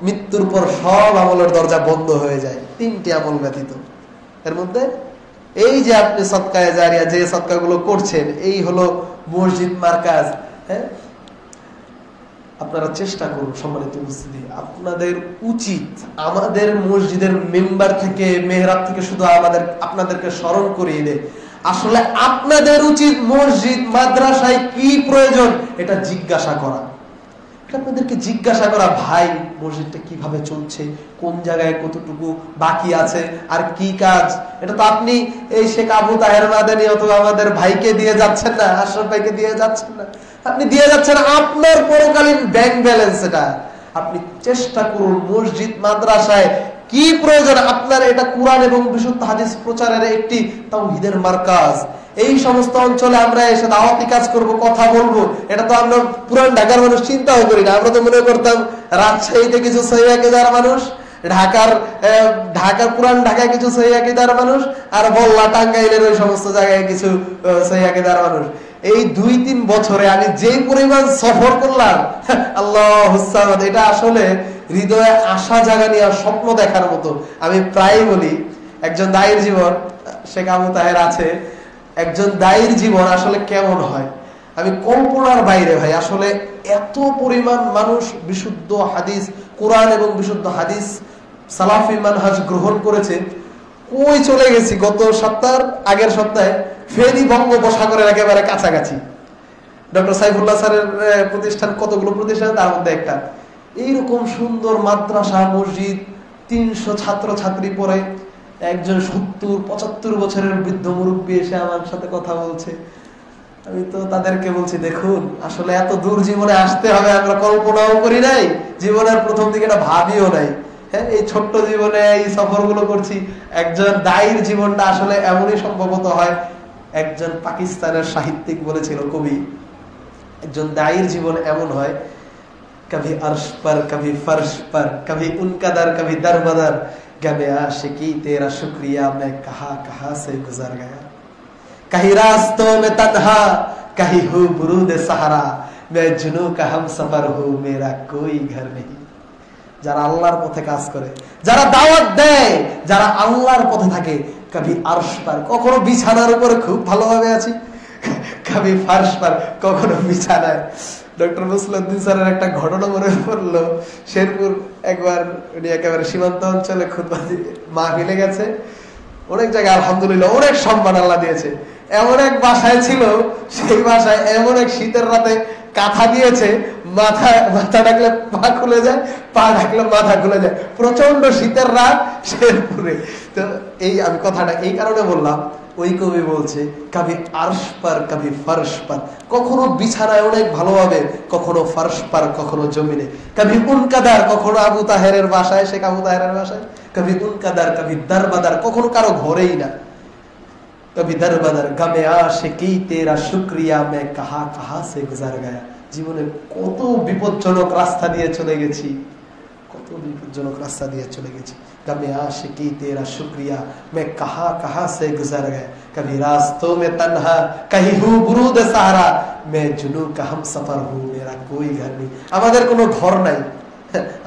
মৃত্যুর পর সব আমলের দরজা বন্ধ হয়ে যায়, 3টি আমল ব্যতীত। এর মধ্যে এই যে আপনি সদকায়ে জারিয়া, যে সদকাগুলো করছেন, এই হলো মসজিদ মার্কাজ। হ্যাঁ, আপনারা চেষ্টা করুন। সম্মানিত উপস্থিতি, আপনাদের উচিত আমাদের মসজিদের মেম্বার থেকে, মেহরাব থেকে শুধু আপনাদেরকে স্মরণ করিয়ে দেয়। আসলে আপনাদের উচিত মসজিদ মাদ্রাসায় কি প্রয়োজন এটা জিজ্ঞাসা করা, আপনাদেরকে জিজ্ঞাসা করা, ভাই মসজিদটা কিভাবে চলছে, কোন জায়গায় কতটুকু বাকি আছে, আর কি কাজ। এটা তো আপনি এই শেখ আবু তাহের মাদানী অথবা আমাদের ভাইকে দিয়ে যাচ্ছেন না, আশরাফ ভাইকে দিয়ে যাচ্ছেন না, আপনি দিয়ে যাচ্ছেন আপনার পরকালীন ব্যাংক ব্যালেন্স। এটা আপনি চেষ্টা করুন মসজিদ মাদ্রাসায় কি প্রয়োজন আপনার, এটা কোরআন এবং বিশুদ্ধ হাদিস প্রচারের একটি তাওহীদের মার্কাজ। এই সমস্ত অঞ্চলে আমরা এসে দাওয়াতি কাজ করব, কথা বলবো, এটা তো আমরা পুরান ঢাকার মানুষ চিন্তাও করি না। আমরা তো মনে করতাম রাজশাহীতে কিছু সহিহ আকীদার মানুষ, ঢাকার পুরান ঢাকায় কিছু সহিহ আকীদার মানুষ, আর বল্লা টাঙ্গাইলের ওই সমস্ত জায়গায় কিছু সহিহ আকীদার মানুষ। এই 2-3 বছরে আমি যেই পরিমাণ সফর করলাম, আল্লাহুস সামাদ, এটা আসলে হৃদয়ে আশা জাগানি আর স্বপ্ন দেখার মতো। আমি প্রায় বলি, একজন দায়ীর জীবন, শেখ আবু তাহের আছে, একজন দায়ীর জীবন আসলে কেমন হয় আমি কল্পনার বাইরে ভাই। আসলে এত পরিমাণ মানুষ বিশুদ্ধ হাদিস, কোরআন এবং বিশুদ্ধ হাদিস সালাফি মানহাজ গ্রহণ করেছে। কই চলে গেছি গত সপ্তাহ, আগের সপ্তাহে ফেনী বঙ্গোপসাগরের একেবারে কাছাকাছি। ডক্টর সাইফুল্লাহ স্যারের প্রতিষ্ঠান, কতগুলো প্রতিষ্ঠান, তার মধ্যে একটা এইরকম সুন্দর মাদ্রাসা, মসজিদ, 300 ছাত্র ছাত্রী পড়ে। একজন 70-75 বছরের বৃদ্ধ মুরব্বী এসে আমার সাথে কথা বলছে। আমি তো তাদেরকে বলছি, দেখুন আসলে এত দূর জীবনে আসতে হবে আমরা কল্পনাও করি নাই, জীবনের প্রথম দিকে এটা ভাবিও নাই। হ্যাঁ, এই ছোট্ট জীবনে এই সফরগুলো করছি। একজন দায়ীর জীবনটা আসলে এমনই সম্ভবত হয়। একজন পাকিস্তানের সাহিত্যিক বলেছিল, কবি, একজন দায়ীর জীবন এমন হয়, কভি আরশ পর কভি ফরশ পর, কভি উনকা দর কভি দরবদর, গবে আশিকি তেরা শুক্রিয়া मैं कहां कहां से गुजर गया, कहीं रास्तों में तन्हा कहीं हूं बुरूद सहारा, मैं जुनू का हमसफर हूं मेरा कोई घर नहीं। যারা আল্লাহর পথে কাজ করে, যারা দাওয়াত দেয়, যারা আল্লাহর পথে থাকে, কভি আরশ পর, কখনো বিছানার উপরে খুব ভালোভাবে আছি, কভি ফারশ পর, কখনো বিছানায়। ডক্টর মুসলিউদ্দিন স্যারের একটা ঘটনা মনে পড়লো। শেরপুর একবার উনি একেবারে সীমান্ত অঞ্চলে খুতবা দিয়ে মাহফিলে গেছে। অনেক জায়গায় আলহামদুলিল্লাহ অনেক সম্মান আল্লাহ দিয়েছে। এমন এক বাসায় ছিল, সেই বাসায় এমন এক শীতের রাতে কাঁথা দিয়েছে, মাথা ডাকলে পা খুলে যায়, পা ডাকলে মাথা খুলে যায়। প্রচন্ড শীতের রাত শেরপুরে। তো এই আমি কথাটা এই কারণে বললাম, ওই কবি বলছে কবি আরশ পর কবি ফরশ পর, কখনো বিছানায় অনেক ভালোভাবে, কখনো ফরশ পর, কখনো জমিনে, কবি উনকাদার, কখনো আবু তাহেরের বাসায়, শেখ আবু তাহেরের বাসায়, কবি উনকাদার কবি দরবাদার, কখনো কারো ঘরেই না, কবি দরবাদার, গমে আশিকি তেরা শুক্রিয়া मैं कहां कहां से गुजर गया। জীবনে কত বিপজ্জনক রাস্তা দিয়ে চলে গেছি, কত বিপজ্জনক রাস্তা দিয়ে চলে গেছি। गमे आशिकी तेरा शुक्रिया मैं कहां कहां से गुजर गया, कभी रास्तों में तन्हा कहीं हूं बुरूद सहारा, मैं जुनू का हमसफर हूं मेरा कोई घर नहीं। আমাদের কোনো ঘর নাই,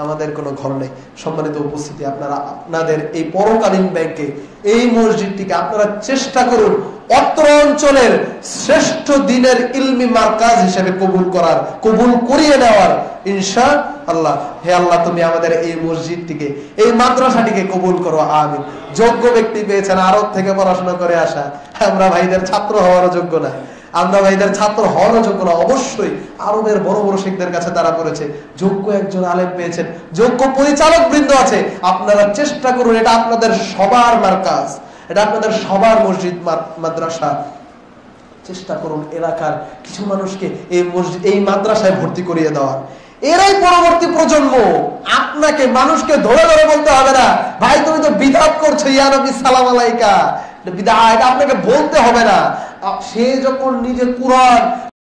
আমাদের কোনো ঘর নেই। সম্মানিত উপস্থিতি, আপনারা আপনাদের এই পরকালীন ব্যাংকে এই মসজিদটিকে আপনারা চেষ্টা করুন অত্র অঞ্চলের শ্রেষ্ঠ দিনের ইলমি মার্কাজ হিসেবে কবুল করিয়ে নেওয়ার ইনশাআল্লাহ। হে আল্লাহ, তুমি আমাদের এই মসজিদটিকে, এই মাদ্রাসাটিকে কবুল করো, আমিন। যোগ্য ব্যক্তি পেয়েছেন আরব থেকে পড়াশোনা করে আসা, আমরা ভাইদের ছাত্র হওয়ারও যোগ্য না, আমরা ভাইদের ছাত্র হওয়ারও যোগ্য না। অবশ্যই আরবের বড় বড় শেখদের কাছে তারা পড়েছে, যোগ্য একজন আলেম পেয়েছেন, যোগ্য পরিচালক বৃন্দ আছে। আপনারা চেষ্টা করুন, এটা আপনাদের সবার মার্কাজ, এটা আপনাদের সবার মসজিদ মাদ্রাসা। চেষ্টা করুন এলাকার কিছু মানুষকে এই মসজিদ, এই মাদ্রাসায় ভর্তি করিয়ে দেওয়ার। এরাই পরবর্তী প্রজন্ম। আপনাকে মানুষকে ধরে ধরে বলতে হবে না, ভাই তুমি তো বিদআত করছো, ইয়া নবী সালাম আলাইকা, বিদআত, আপনাকে বলতে হবে না। সে যখন নিজে কুরআন